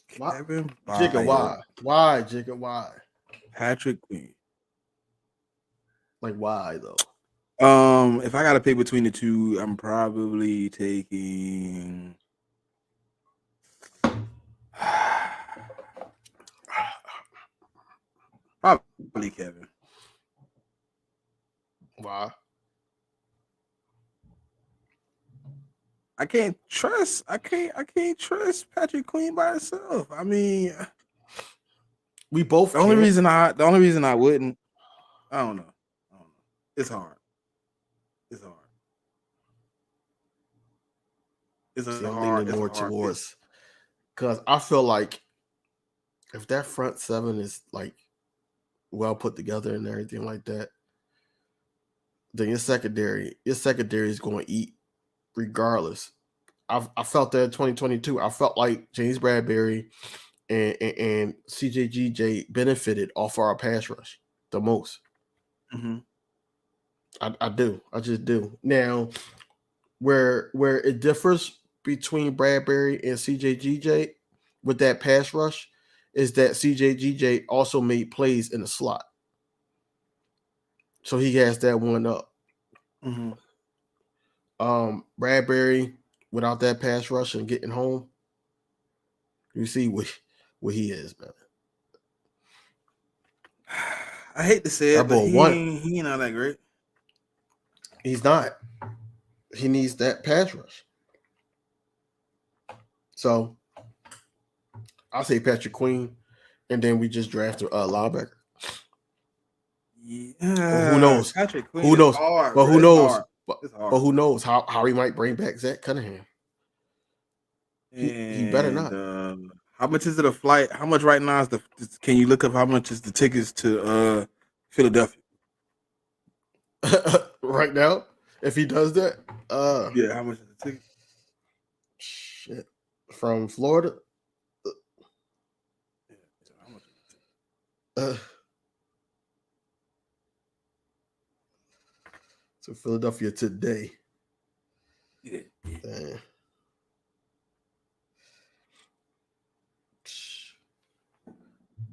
Kevin Byard. Jigga, why? Why, Jigga, why? Patrick Queen. Like, why though? If I gotta pick between the two, I'm probably taking probably Kevin. Why? I can't trust Patrick Queen by himself. I mean, We both. the only reason I wouldn't, I don't know. It's hard. It's I'm leaning more towards, because I feel like if that front seven is like well put together and everything like that, then your secondary is going to eat regardless. I felt that in 2022. I felt like James Bradbury and CJGJ benefited off our pass rush the most. Mm-hmm. I do. I just do. Now, where it differs between Bradbury and CJGJ with that pass rush is that CJGJ also made plays in the slot. So he has that one up. Mm-hmm. Bradbury, without that pass rush and getting home, you see what he is, man. I hate to say it, but he ain't all that great. He's not. He needs that pass rush. So I'll say Patrick Queen, and then we just drafted a linebacker. Yeah. Well, who knows? Patrick Queen who knows? Hard, but who knows? But who knows how he might bring back Zach Cunningham? He better not. How much is it a flight? How much right now is the? Can you look up how much is the tickets to Philadelphia? Right now, if he does that, yeah, how much is the ticket? Shit, from Florida. How much is the ticket? To Philadelphia today. Yeah.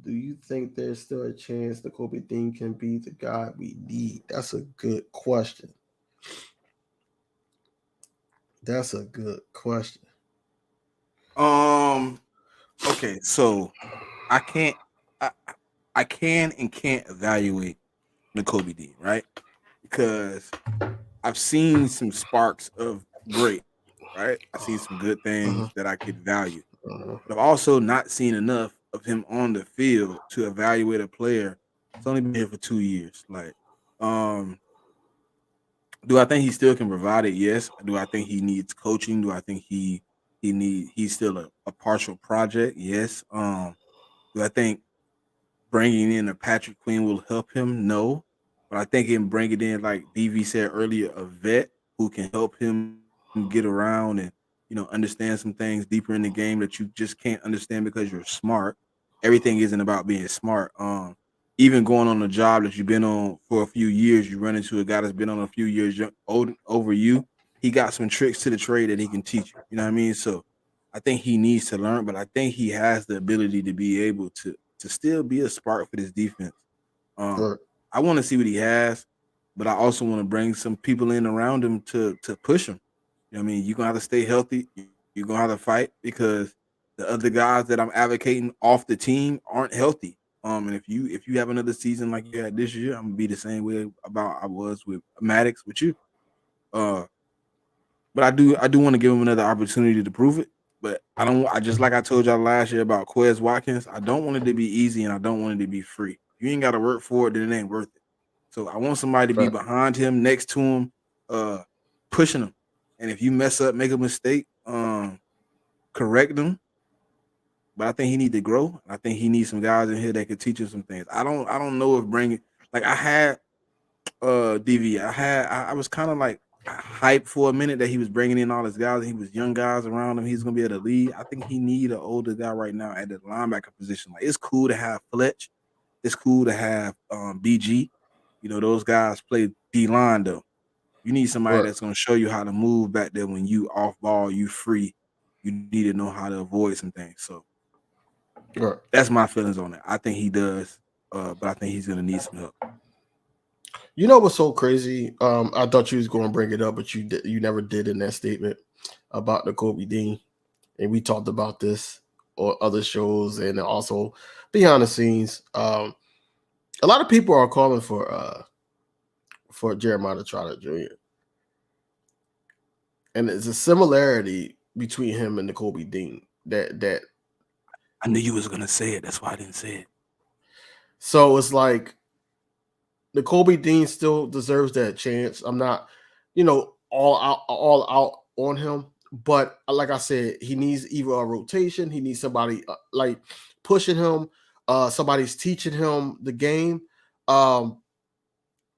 Do you think there's still a chance the Kobe Dean can be the guy we need? That's a good question. Okay, so I can and can't evaluate Kobe Dean, right? Because I've seen some sparks of great, right? I've seen some good things that I could value. But I've also not seen enough of him on the field to evaluate a player. It's only been here for 2 years. Like, do I think he still can provide it? Yes. Do I think he needs coaching? Do I think he's still a partial project? Yes. Do I think bringing in a Patrick Queen will help him? No. But I think him bringing in, like BV said earlier, a vet who can help him get around and understand some things deeper in the game that you just can't understand because you're smart. Everything isn't about being smart. Even going on a job that you've been on for a few years, you run into a guy that's been on a few years over you. He got some tricks to the trade that he can teach you. You know what I mean? So I think he needs to learn, but I think he has the ability to be able to to still be a spark for this defense. Right. I want to see what he has, but I also want to bring some people in around him to push him. You know what I mean? You're gonna have to stay healthy. You're gonna have to fight because the other guys that I'm advocating off the team aren't healthy. And if you have another season like you had this year, I'm gonna be the same way about I was with Maddox with you. But I do want to give him another opportunity to prove it. But I just like I told y'all last year about Quez Watkins, I don't want it to be easy and I don't want it to be free. If you ain't got to work for it, then it ain't worth it. So I want somebody to be behind him, next to him, pushing him. And if you mess up, make a mistake, correct them. But I think he needs to grow. I think he needs some guys in here that could teach him some things. I don't know if bringing like I had DV. I was kind of like hyped for a minute that he was bringing in all his guys. And he was young guys around him. He's gonna be able to lead. I think he need an older guy right now at the linebacker position. Like it's cool to have Fletch. It's cool to have BG. You know those guys play D line though. You need somebody that's gonna show you how to move back there when you off ball, you free. You need to know how to avoid some things. So that's my feelings on it. I think he does, but I think he's gonna need some help. You know what's so crazy? I thought you was going to bring it up, but you never did in that statement about the Kobe Dean, and we talked about this or other shows, and also behind the scenes. A lot of people are calling for Jeremiah Trotter Jr. And there's a similarity between him and the Kobe Dean that I knew you was gonna say it. That's why I didn't say it. So it's like the Kobe Dean still deserves that chance. I'm not, all out on him, but like I said, he needs either a rotation. He needs somebody like pushing him. Somebody's teaching him the game.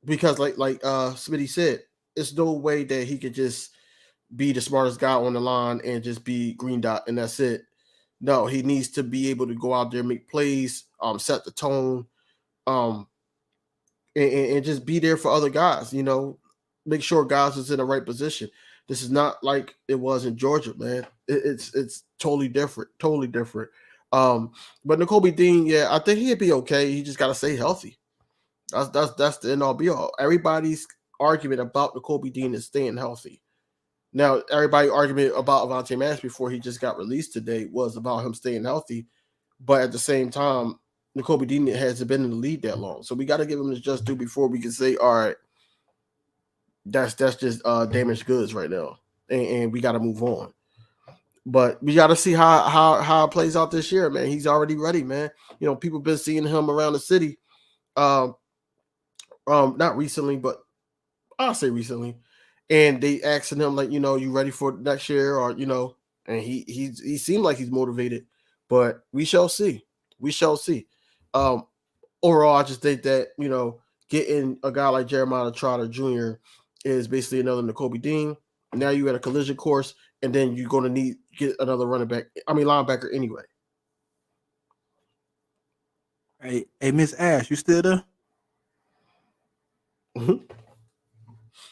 Because like Smitty said, it's no way that he could just be the smartest guy on the line and just be green dot and that's it. No, he needs to be able to go out there, make plays, set the tone, and just be there for other guys, make sure guys is in the right position. This is not like it was in Georgia, man. It's totally different. But Nakobe Dean, yeah, I think he'd be okay. He just got to stay healthy. That's the end all be all. Everybody's argument about Nakobe Dean is staying healthy. Now, everybody argument about Avonte Maddox before he just got released today was about him staying healthy. But at the same time, Nakobe Dean hasn't been in the league that long. So we got to give him his just due before we can say, all right, that's just damaged goods right now. And we got to move on. But we got to see how it plays out this year, man. He's already ready, man. People been seeing him around the city. Not recently, but I'll say recently. And they asking him like, you ready for next year or, and he seemed like he's motivated, but we shall see. Overall, I just think that, getting a guy like Jeremiah Trotter Jr. is basically another Nakobe Dean. Now you at a collision course, and then you're going to get another linebacker anyway. Hey, Miss Ash, you still there? Mm-hmm.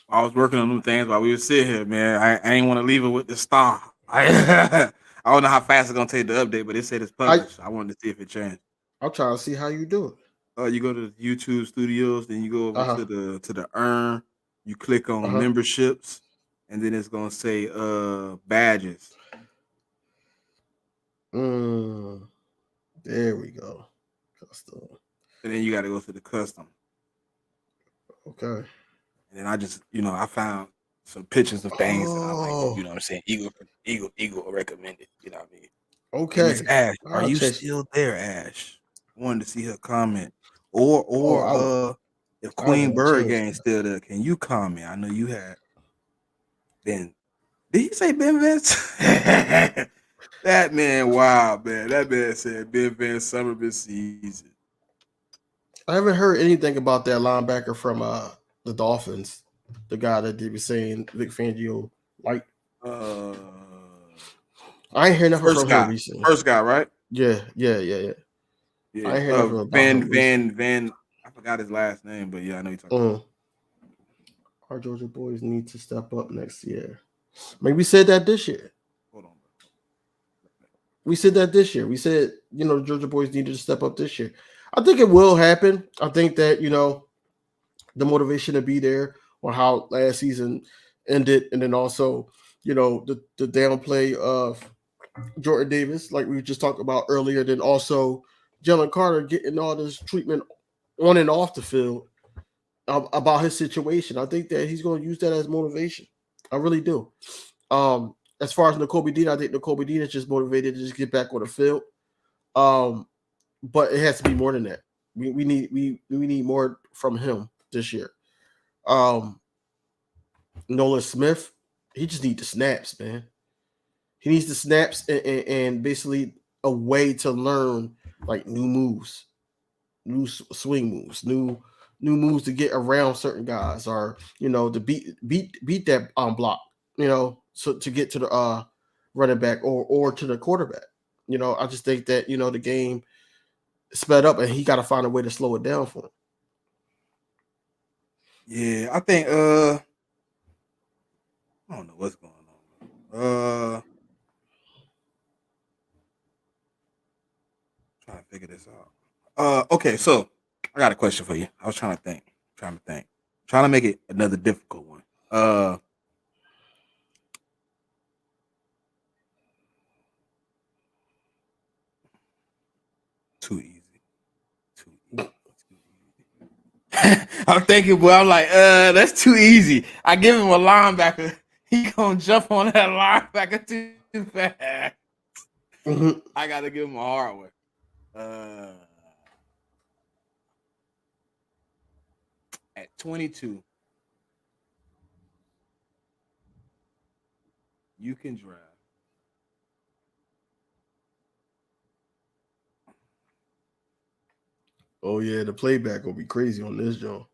I was working on them things while we were sitting here, man. I ain't want to leave it with the star. I don't know how fast it's gonna take the update, but it said it's published. I wanted to see if it changed. I'm trying to see how you do it. You go to the YouTube studios, then you go over to the earn. You click on memberships, and then it's gonna say badges. There we go. Custom. And then you got to go to the custom. Okay. And then I just, I found some pictures of things, and I'm like, you know what I'm saying? Eagle recommended. You know what I mean? Okay. Hey, Miss Ash, are you still there, Ash? I wanted to see her comment. Or if Queen Bird Gang's still there, can you comment? I know you had Ben. Did he say Ben Vince? That man, wow, man. That man said Ben Vince summer this season. I haven't heard anything about that linebacker from the Dolphins, the guy that they were saying Vic Fangio like. I ain't heard nothing from him recently. First guy, right? Yeah. Yeah. I ain't heard nothing about Van. I forgot his last name, but yeah, I know you're talking about. Our Georgia boys need to step up next year. Maybe we said that this year. Hold on. We said that this year. We said, the Georgia boys needed to step up this year. I think it will happen. I think that, the motivation to be there on how last season ended, and then also, the downplay of Jordan Davis, like we just talked about earlier, then also Jalen Carter getting all this treatment on and off the field about his situation. I think that he's going to use that as motivation. I really do. As far as Nakobe Dean, I think Nakobe Dean is just motivated to just get back on the field. But it has to be more than that. We need more from him this year. Nolan Smith, he just needs the snaps, man. He needs the snaps and basically a way to learn like new moves, new swing moves, new moves to get around certain guys, or to beat that block, so to get to the running back or to the quarterback. I just think that the game sped up and he got to find a way to slow it down for him. Yeah, I think I don't know what's going on. Trying to figure this out. Okay, so I got a question for you. I was trying to think. Trying to make it another difficult one. Too easy. I'm thinking, boy, I'm like, that's too easy. I give him a linebacker. He gonna jump on that linebacker too fast. Mm-hmm. I gotta give him a hard one. At 22, you can draft Oh yeah, the playback will be crazy on this joint.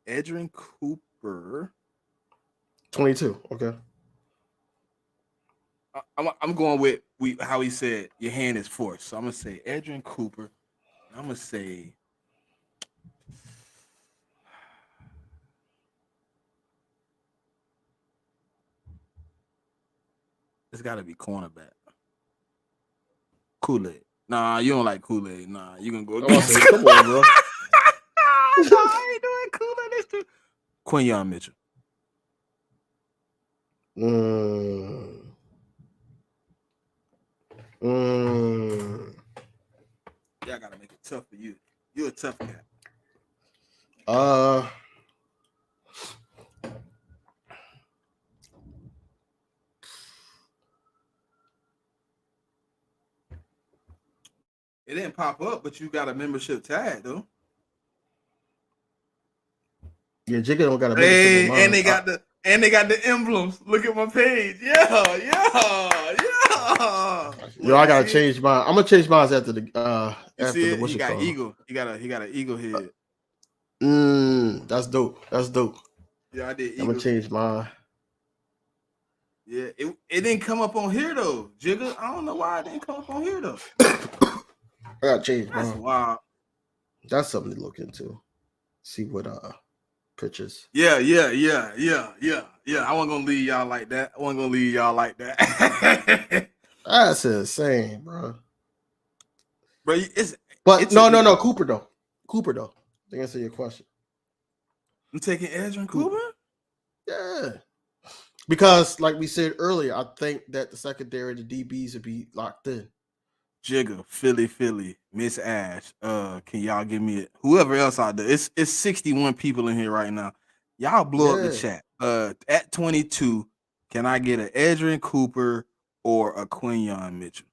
Edgerrin Cooper. 22. Okay. I'm going with how he said your hand is forced. So I'm gonna say Edgerrin Cooper. I'm gonna say it's got to be cornerback. Kool-Aid. Nah, you don't like Kool-Aid. Nah, you gonna go against. Come on, bro. No, I ain't doing Kool-Aid. This too. Quinyon Mitchell. Yeah, I gotta make it tough for you. You're a tough cat. It didn't pop up, but you got a membership tag though. Yeah, Jigga don't got a membership. Hey, and they got the emblems. Look at my page. Yeah. Yo, I gotta change mine. I'm gonna change mine after the after the he got eagle. He got an eagle head. That's dope. Yeah, I did. I'm gonna change mine. Yeah, it didn't come up on here though, Jigga. I don't know why it didn't come up on here though. I gotta change mine. That's wild. That's something to look into. See what pictures. Yeah. I wasn't gonna leave y'all like that. That's insane, bro. Bro, no. Cooper though. To answer your question. I'm taking Edgerrin Cooper? Yeah. Because, like we said earlier, I think that the secondary, the DBs would be locked in. Jigga, Philly, Miss Ash. Can y'all give me it? Whoever else out there. It's 61 people in here right now. Y'all blow up the chat. At 22, can I get an Edgerrin Cooper or a Quinyon Mitchell?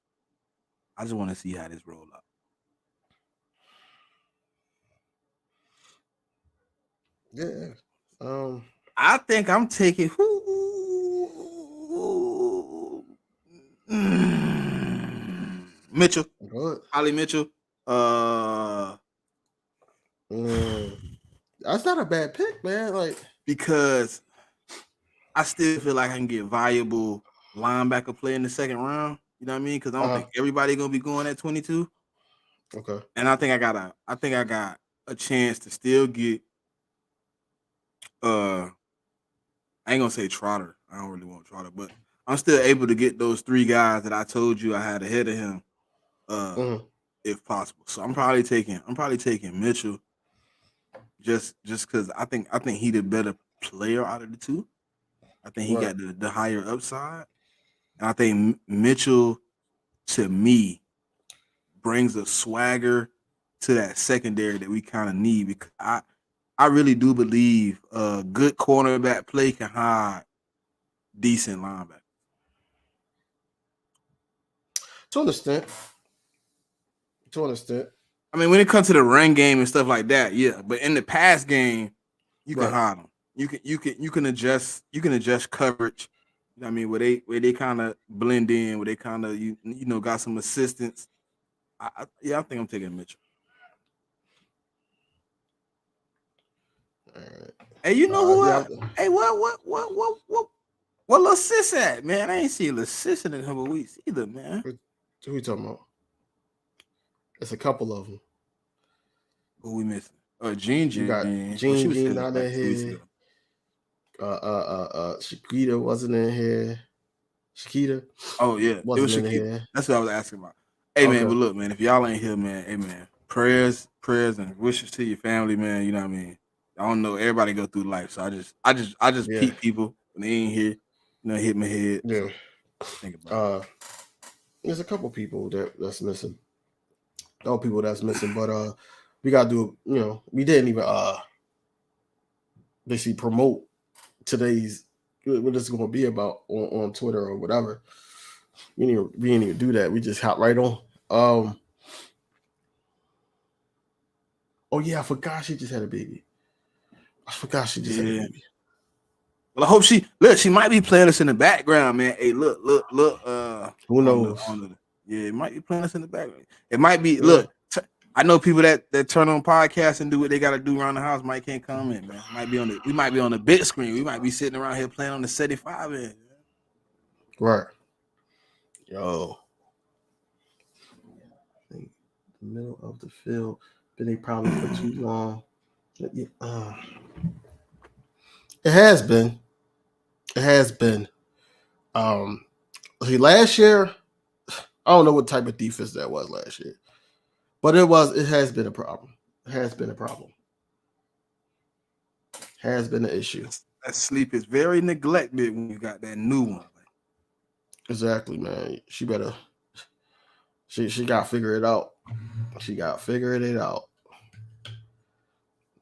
I just want to see how this roll out. Yeah. I think I'm taking Mitchell. What? Holly Mitchell. That's not a bad pick, man. Like, because I still feel like I can get valuable linebacker play in the second round. You know what I mean? Because I don't think everybody gonna be going at 22. Okay. And I think I got a chance to still get I ain't gonna say Trotter. I don't really want Trotter, but I'm still able to get those 3 guys that I told you I had ahead of him, if possible. So I'm probably taking Mitchell just because I think he the better player out of the 2. I think he got the higher upside, and I think Mitchell to me brings a swagger to that secondary that we kind of need, because I really do believe a good cornerback play can hide decent linebacker. To an extent. I mean, when it comes to the run game and stuff like that, yeah. But in the pass game, you can hide them. You can adjust coverage. You know what I mean, where they kind of blend in, where they kind of you know got some assistance. I think I'm taking Mitchell. All right. Hey, you know what? Hey, what little sis at, man? I ain't seen little sis in a couple of weeks either, man. Who you talking about? It's a couple of them. Who we missing? Gene. You got Gene not in here. Shakita wasn't in here. Shakita. Oh yeah, wasn't it was in here. That's what I was asking about. Hey man, but look, man, if y'all ain't here, man, hey man, prayers and wishes to your family, man. You know what I mean? I don't know. Everybody go through life, so I just peep people when they ain't here. You know, hit my head. Yeah. So think about it. There's a couple people that's missing. All people that's missing, but we gotta do. You know, we didn't even basically promote today's what it's going to be about on Twitter or whatever. We didn't even do that. We just hop right on. Oh yeah, I forgot she just had a baby. Had a baby. Well, I hope she might be playing us in the background, man. Hey, look. Who knows? Yeah, it might be playing us in the background. It might be. Look, I know people that turn on podcasts and do what they got to do around the house. Mike can't comment, man. We might be on the big screen. We might be sitting around here playing on the 75 inch. Right. Yo. The middle of the field. Been a problem for too long. It has been. See, last year, I don't know what type of defense that was last year, but it has been a problem. Has been an issue. That sleep is very neglected when you got that new one. Exactly, man. She got to figure it out. She got to figure it out.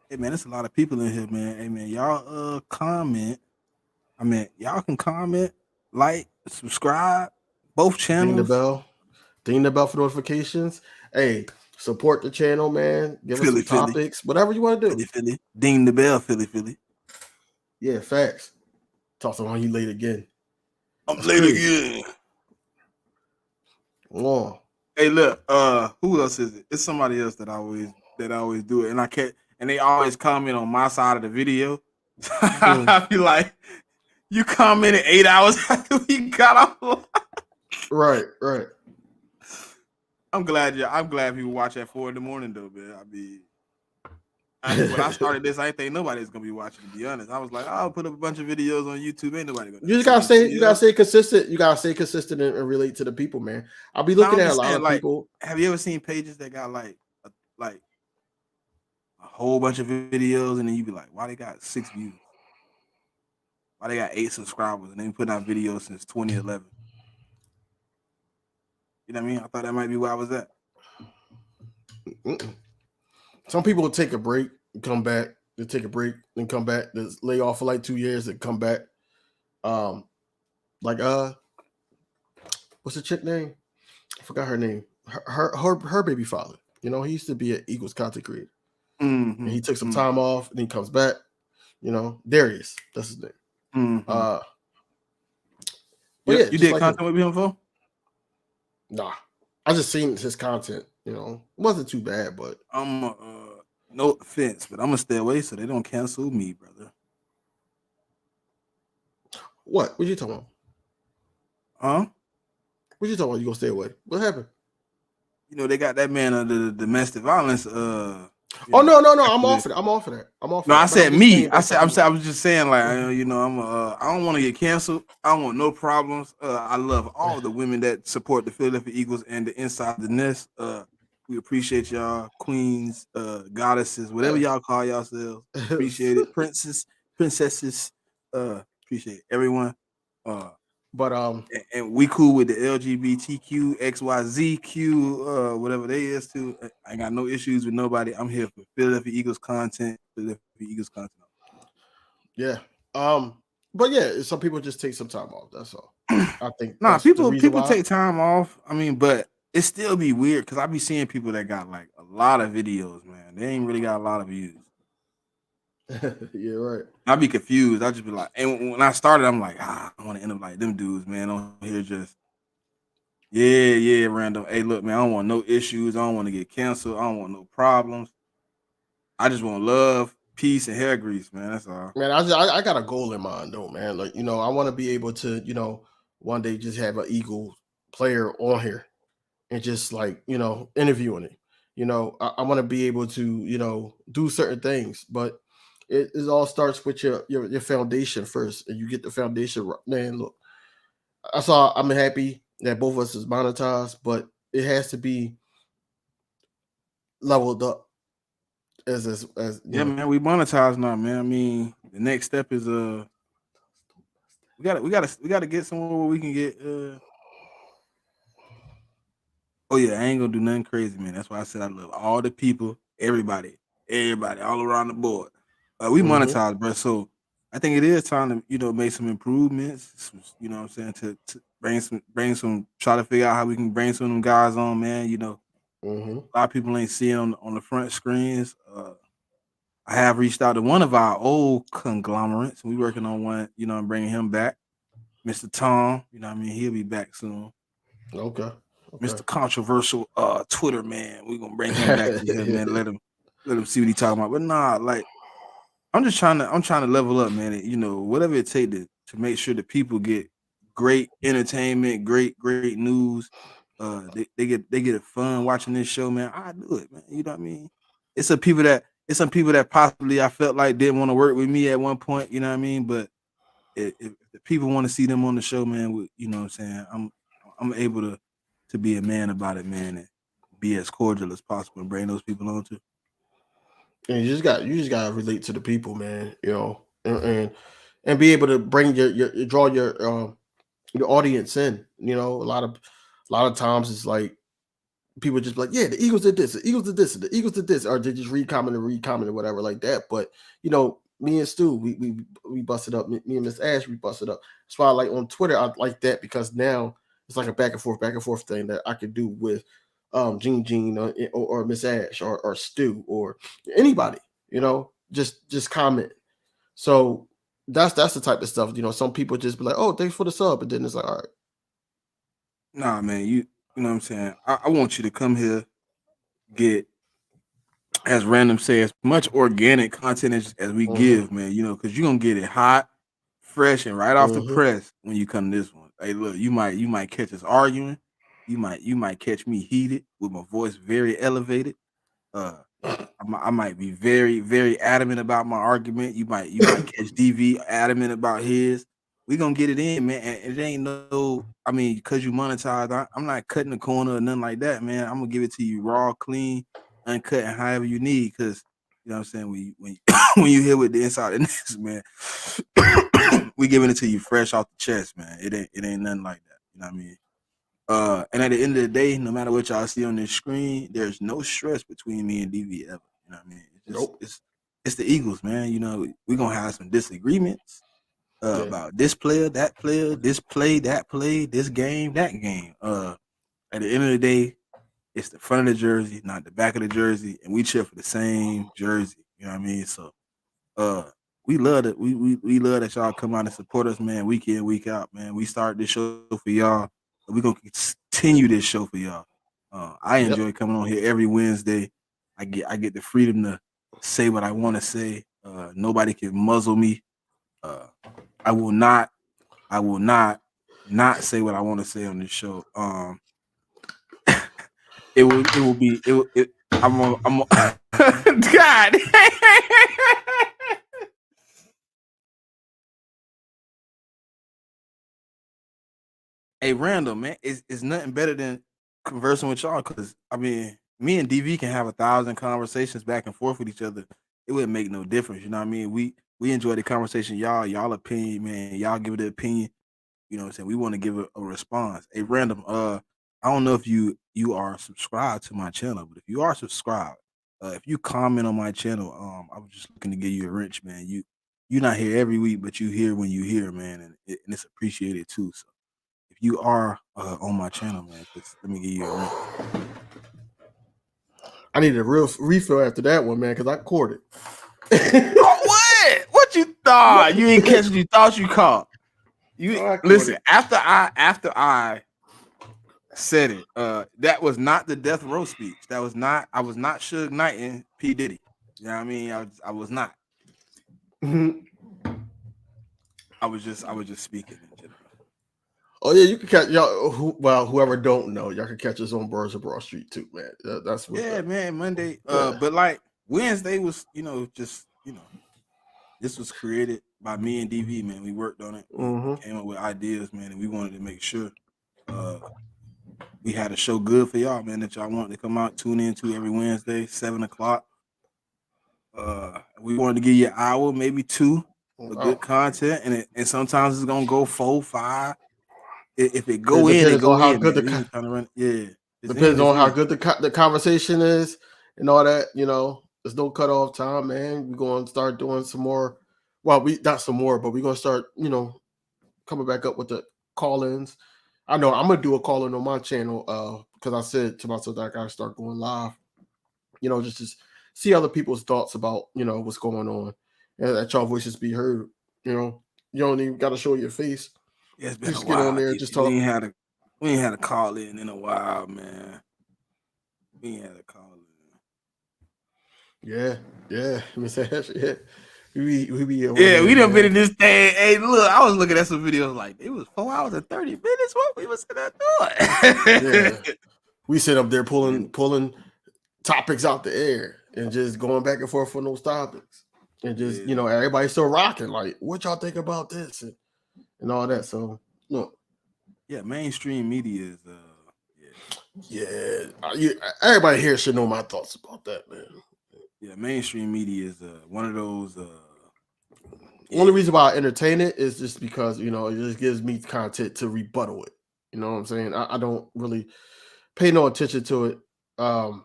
Hey man, there's a lot of people in here, man. Hey man, y'all comment. I mean, y'all can comment, like, subscribe, both channels. Ding the bell for notifications. Hey, support the channel, man. Give us some topics, whatever you want to do. Philly. Ding the bell, Philly. Yeah, facts. Talk to you late again. I'm late again. Oh. Hey, look, who else is it? It's somebody else that always do it, and they always comment on my side of the video. I be like, you commented 8 hours after we got off. Right. I'm glad people watch at 4 a.m. though, man. I mean, when I started this, I didn't think nobody's gonna be watching. To be honest, I was like, I'll put up a bunch of videos on YouTube. Ain't nobody gonna. You gotta stay consistent. You gotta stay consistent and relate to the people, man. I'll be looking at a lot of people. Have you ever seen pages that got like a whole bunch of videos, and then you be like, why they got 6 views? Why they got 8 subscribers, and they putting out videos since 2011? You know what I mean? I thought that might be where I was at. Some people will take a break and come back. They take a break and come back. They lay off for like 2 years and come back. What's the chick name? I forgot her name. Her baby father. You know, he used to be an Eagles content creator. Mm-hmm. And he took some time off and he comes back. You know, Darius. That's his name. Mm-hmm. Yeah, you did content with him before? Nah, I just seen his content. You know, it wasn't too bad, but no offense, but I'm gonna stay away so they don't cancel me, brother. What you talking about? Huh? What you talking about? You gonna stay away? What happened? You know they got that man under the domestic violence. Oh no, after I'm off this. of that. I'm off of that. I'm off. No, of that. I But I'm said just me. saying I that said I was just saying like I don't want to get canceled. I don't want no problems. I love all the women that support the Philadelphia Eagles and the Inside the Nest. We appreciate y'all, queens, goddesses, whatever y'all call yourselves. Appreciate it, princesses. Appreciate everyone. But And we cool with the LGBTQ, XYZQ, whatever they is too. I ain't got no issues with nobody. I'm here for Philadelphia Eagles content. Philadelphia Eagles content. yeah. But yeah, some people just take some time off. That's all. I think Nah, that's the reason people why. take time off. I mean, but it still be weird because I be seeing people that got like a lot of videos, man. They ain't really got a lot of views. Yeah, right. I be confused. I just be like, and when I started, I'm like, I want to end up like them dudes, man. On here just random. Hey, look, man, I don't want no issues. I don't want to get canceled. I don't want no problems. I just want love, peace, and hair grease, man. That's all. Man, I got a goal in mind though, man. Like, I want to be able to, one day just have an Eagle player on here and just like, interviewing it. I want to be able to, do certain things, but it all starts with your foundation first, and you get the foundation right. Man, look, I'm happy that both of us is monetized, but it has to be leveled up as Yeah, man, we monetize now, man. I mean, the next step is we gotta get somewhere where we can get oh yeah, I ain't gonna do nothing crazy, man. That's why I said I love all the people, everybody all around the board. We monetize, bro. So I think it is time to, make some improvements. You know what I'm saying? To bring some try to figure out how we can bring some of them guys on, man. A lot of people ain't seeing on the front screens. I have reached out to one of our old conglomerates. We working on one, and bringing him back. Mr. Tom, he'll be back soon. Okay. Mr. Controversial Twitter man. We're gonna bring him back to here, man. Let him see what he talking about. But nah, like I'm trying to level up, man. Whatever it take to make sure that people get great entertainment, great news. They get it fun watching this show, man. I do it, man. You know what I mean? It's some people that possibly I felt like didn't want to work with me at one point, you know what I mean? But if the people want to see them on the show, man, you know what I'm saying? I'm able to be a man about it, man, and be as cordial as possible and bring those people on too. And you just got to relate to the people, man. And be able to bring your draw your audience in. A lot of times it's like people just be like, yeah, the Eagles did this, the Eagles did this, the Eagles did this, or they just read comment or whatever like that. But me and Stu, we busted up. Me and Miss Ash, we busted up. That's why I like on Twitter. I like that because now it's like a back and forth thing that I could do with Gene or Miss Ash or Stu or anybody. Just comment. So that's the type of stuff. Some people just be like, oh, thanks for the sub, and then it's like, all right. Nah, man, you know what I'm saying? I want you to come here, get as random say as much organic content as we give, man, because you're gonna get it hot, fresh, and right off the press when you come to this one. Hey, look, you might catch us arguing, you might catch me heated with my voice very elevated. I might be very, very adamant about my argument. You might catch DV adamant about his. We gonna get it in, man. And it ain't because you monetize, I'm not cutting the corner or nothing like that, man. I'm gonna give it to you raw, clean, uncut, and however you need. Because you know what I'm saying, when when you here with the inside of this, man, we giving it to you fresh off the chest, man. It ain't nothing like that. You know what I mean? And at the end of the day, no matter what y'all see on this screen, there's no stress between me and DV ever. You know what I mean? It's the Eagles, man. We're gonna have some disagreements about this player, that player, this play, that play, this game, that game. At the end of the day, it's the front of the jersey, not the back of the jersey, and we cheer for the same jersey. You know what I mean? So we love it. We love that y'all come out and support us, man, week in, week out, man. We started this show for y'all. We're gonna continue this show for y'all. I enjoy coming on here every Wednesday. I get the freedom to say what I want to say. Nobody can muzzle me. I will not say what I want to say on this show. I'm God. Hey, Randall, man, it's nothing better than conversing with y'all because I mean, me and DV can have 1,000 conversations back and forth with each other. It wouldn't make no difference. You know what I mean? We enjoy the conversation, y'all opinion, man. Y'all give it the opinion. You know what I'm saying? We want to give a response. Hey, Random, I don't know if you are subscribed to my channel, but if you are subscribed, if you comment on my channel, I was just looking to give you a wrench, man. You're not here every week, but you here when you here, man, and it's appreciated too. So if you are on my channel, man, just let me give you a wrench. I need a real refill after that one, man, because I caught it. Oh, what? What you thought? You ain't catch what you thought you caught. You listen, after I said it, that was not the death row speech. I was not Suge Knight and P. Diddy. You know what I mean? I was not. I was just speaking in general. Oh yeah, you can catch y'all. Whoever don't know, y'all can catch us on Birds of Broad Street too, man. That's what. Yeah, man. Monday, but like Wednesday was, this was created by me and DV, man. We worked on it. We came up with ideas, man, and we wanted to make sure we had a show good for y'all, man, that y'all wanted to come out, tune into every Wednesday, 7:00. We wanted to give you an hour, maybe 2 of good content, and sometimes it's gonna go 4, 5. If it go in, it go in. Depends on how good the conversation is and all that. You know, there's no cutoff time, man. We're going to start doing some more. Well, we not some more, but we're going to start, coming back up with the call-ins. I know I'm going to do a call-in on my channel because I said to myself that I got to start going live, just to see other people's thoughts about, what's going on and that y'all voices be heard. You don't even got to show your face. Yeah, it's been just a while. Get on there, just talk. We ain't had a call in a while, man. We ain't had a call in. Yeah. Let me say that shit. We we done been in this thing. Hey, look, I was looking at some videos like it was 4 hours and 30 minutes. What we was sitting there doing? Yeah. We sit up there pulling topics out the air and just going back and forth on those topics. And just, everybody's still rocking. Like, what y'all think about this? And all that. So look. Yeah, mainstream media is everybody here should know my thoughts about that, man. Yeah, mainstream media is one of those only reason why I entertain it is just because, it just gives me content to rebuttal it. You know what I'm saying? I don't really pay no attention to it to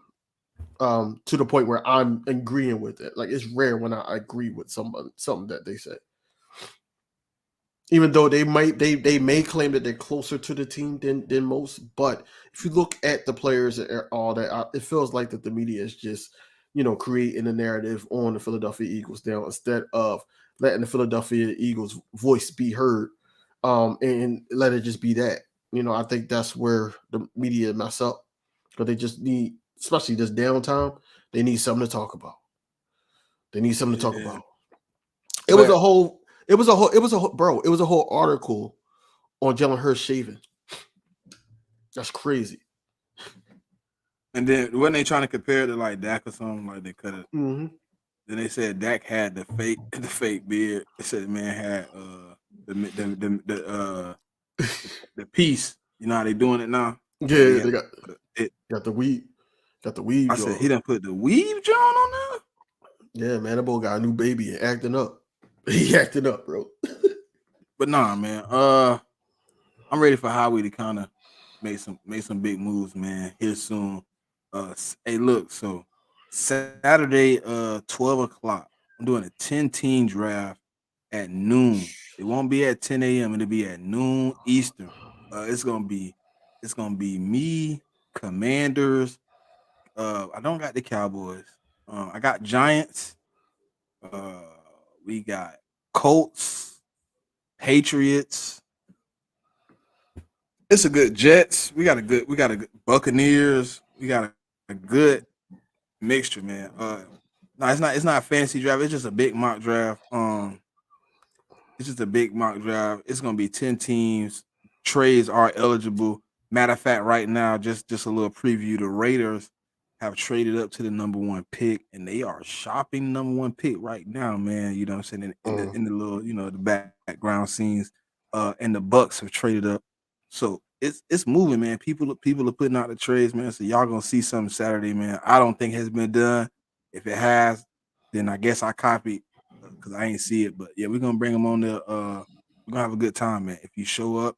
the point where I'm agreeing with it. Like, it's rare when I agree with something that they say. Even though they may claim that they're closer to the team than most, but if you look at the players and all that, it feels like that the media is just, creating a narrative on the Philadelphia Eagles now instead of letting the Philadelphia Eagles voice be heard, and let it just be that. I think that's where the media mess up because they just need, especially this downtime, they need something to talk about. It was a whole article on Jalen Hurts shaving. That's crazy. And then wasn't they trying to compare it to like Dak or something? Like they cut it. Mm-hmm. Then they said Dak had the fake beard. They said the man had the piece. You know how they doing it now? Yeah, they got the weave. Got the weave. I said he done put the weave John on there. Yeah, man, that boy got a new baby and acting up. He acting up, bro. But nah, man. I'm ready for Howie to kind of make some big moves, man. Here soon. Hey, look, so Saturday, 12:00. I'm doing a 10-team draft at noon. It won't be at 10 a.m. It'll be at noon Eastern. It's gonna be me, Commanders. I don't got the Cowboys. I got Giants. We got Colts, Patriots. It's a good Jets. We got a good Buccaneers. We got a good mixture, man. No, it's not a fantasy draft. It's just a big mock draft. It's just a big mock draft. It's gonna be 10 teams. Trades are eligible. Matter of fact, right now, just a little preview. The Raiders have traded up to the number 1 pick, and they are shopping number 1 pick right now, man. You know what I'm saying? In the little, the background scenes. And the Bucks have traded up. So it's moving, man. People are putting out the trades, man. So y'all gonna see something Saturday, man. I don't think it has been done. If it has, then I guess I copied because I ain't see it. But yeah, we're gonna bring them on there. We're gonna have a good time, man. If you show up,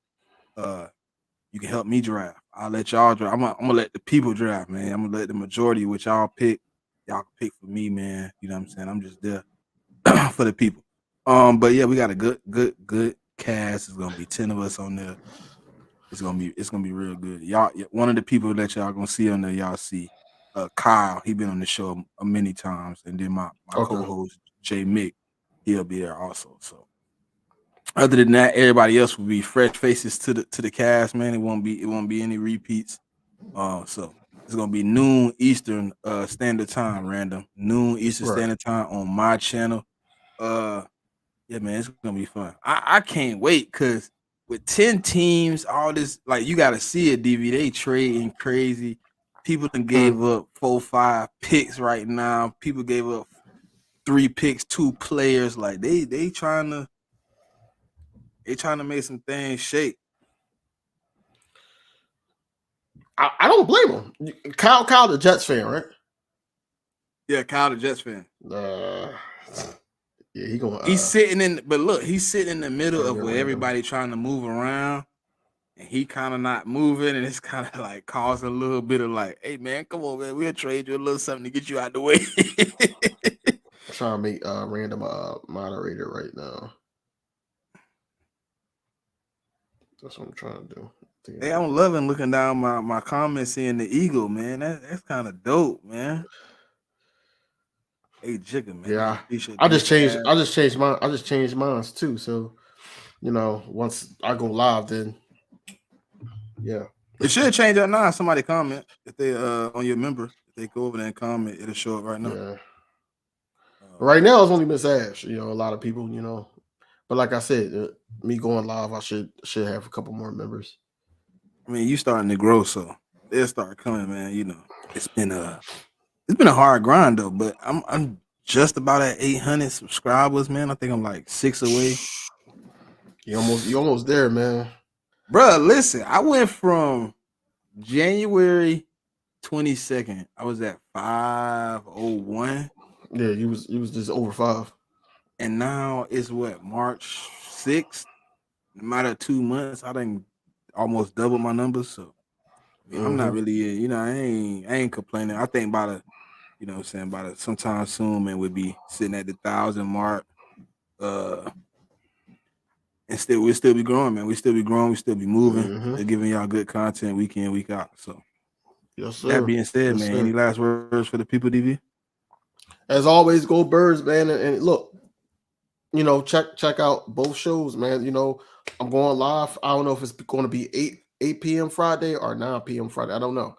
you can help me draft. I'll let y'all draft. I'm gonna let the people draft, man. I'm gonna let the majority, which y'all pick, y'all can pick for me, man. You know what I'm saying? I'm just there for the people. But yeah, we got a good cast. It's gonna be 10 of us on there. It's gonna be real good. Y'all, one of the people that y'all gonna see on there, y'all see Kyle. He been on the show many times, and then my co-host Jay Mick, he'll be there also. So other than that, everybody else will be fresh faces to the cast, man. It won't be any repeats. So it's gonna be noon Eastern Standard Time, random noon Eastern Standard Time on my channel. Yeah, man, it's gonna be fun. I can't wait because with 10 teams, all this, like, you gotta see it, DV. They trading crazy. People done gave up 4-5 picks right now. People gave up 3 picks, 2 players. Like they trying to make some things shake. I don't blame him. Kyle the Jets fan, right? Yeah, Kyle the Jets fan. Yeah, he's sitting in, but look, he's sitting in the middle of where everybody trying to move around, and he kind of not moving, and it's kind of like causing a little bit of like, hey man, come on, man, we'll trade you a little something to get you out the way. I'm trying to make random moderator right now. That's what I'm trying to do. Hey, I'm loving looking down my comments, seeing the eagle, man. That's kind of dope, man. Hey, Jigga, man. Yeah, I just changed mine too. So, once I go live, then yeah, it should change that now. Somebody comment if they on your member. If they go over there and comment, it'll show up right now. Yeah. Right now, it's only Miss Ash. A lot of people. But like I said, me going live, I should have a couple more members. I mean, you starting to grow, so they'll start coming, man. It's been a hard grind though, but I'm just about at 800 subscribers, man. I think I'm like 6 away. You almost there, man. Bro, listen, I went from January 22nd. I was at 501. Yeah, you was just over 5. And now it's what, March 6th? In a matter of 2 months, I done almost doubled my numbers. So I'm not really, I ain't complaining. I think by the, by the sometime soon, man, we'll be sitting at the 1,000 mark. And we'll still be growing, man. We still be growing, we still be moving. They're giving y'all good content week in, week out. So yes, sir. That being said, man, any last words for the people, DV? As always, go Birds, man. And look, check out both shows, man. I'm going live. I don't know if it's going to be 8 p.m. Friday or 9 p.m. Friday. I don't know.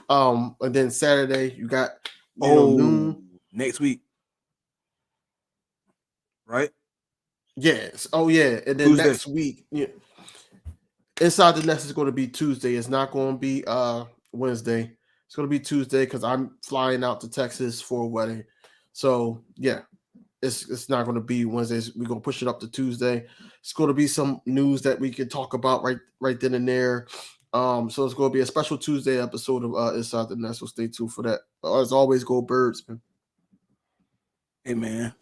And then Saturday, you got noon. Next week. Right? Yes. Oh, yeah. And then Tuesday. Next week, Inside the Nest is going to be Tuesday. It's not going to be Wednesday. It's going to be Tuesday because I'm flying out to Texas for a wedding. So, yeah. It's not going to be Wednesdays. We're going to push it up to Tuesday. It's going to be some news that we can talk about right then and there. So it's going to be a special Tuesday episode of Inside the Nest. So stay tuned for that. As always, go Birds, man. Hey, man.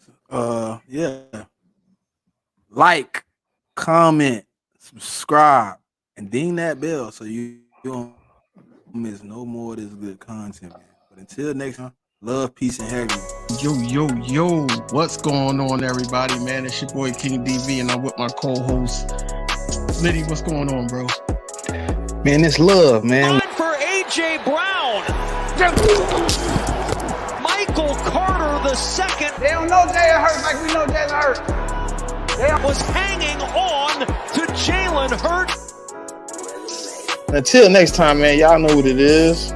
Yeah. Like, comment, subscribe, and ding that bell so you don't miss no more of this good content, man. But until next time, love, peace, and happiness. Yo, what's going on, everybody, man? It's your boy King DV, and I'm with my co-host Liddy. What's going on, bro? Man, it's love, man. Time for A.J. Brown. Michael Carter the second. They don't know Jalen Hurts like we know Jalen Hurts. Was hanging on to Jalen Hurts. Until next time, man, y'all know what it is.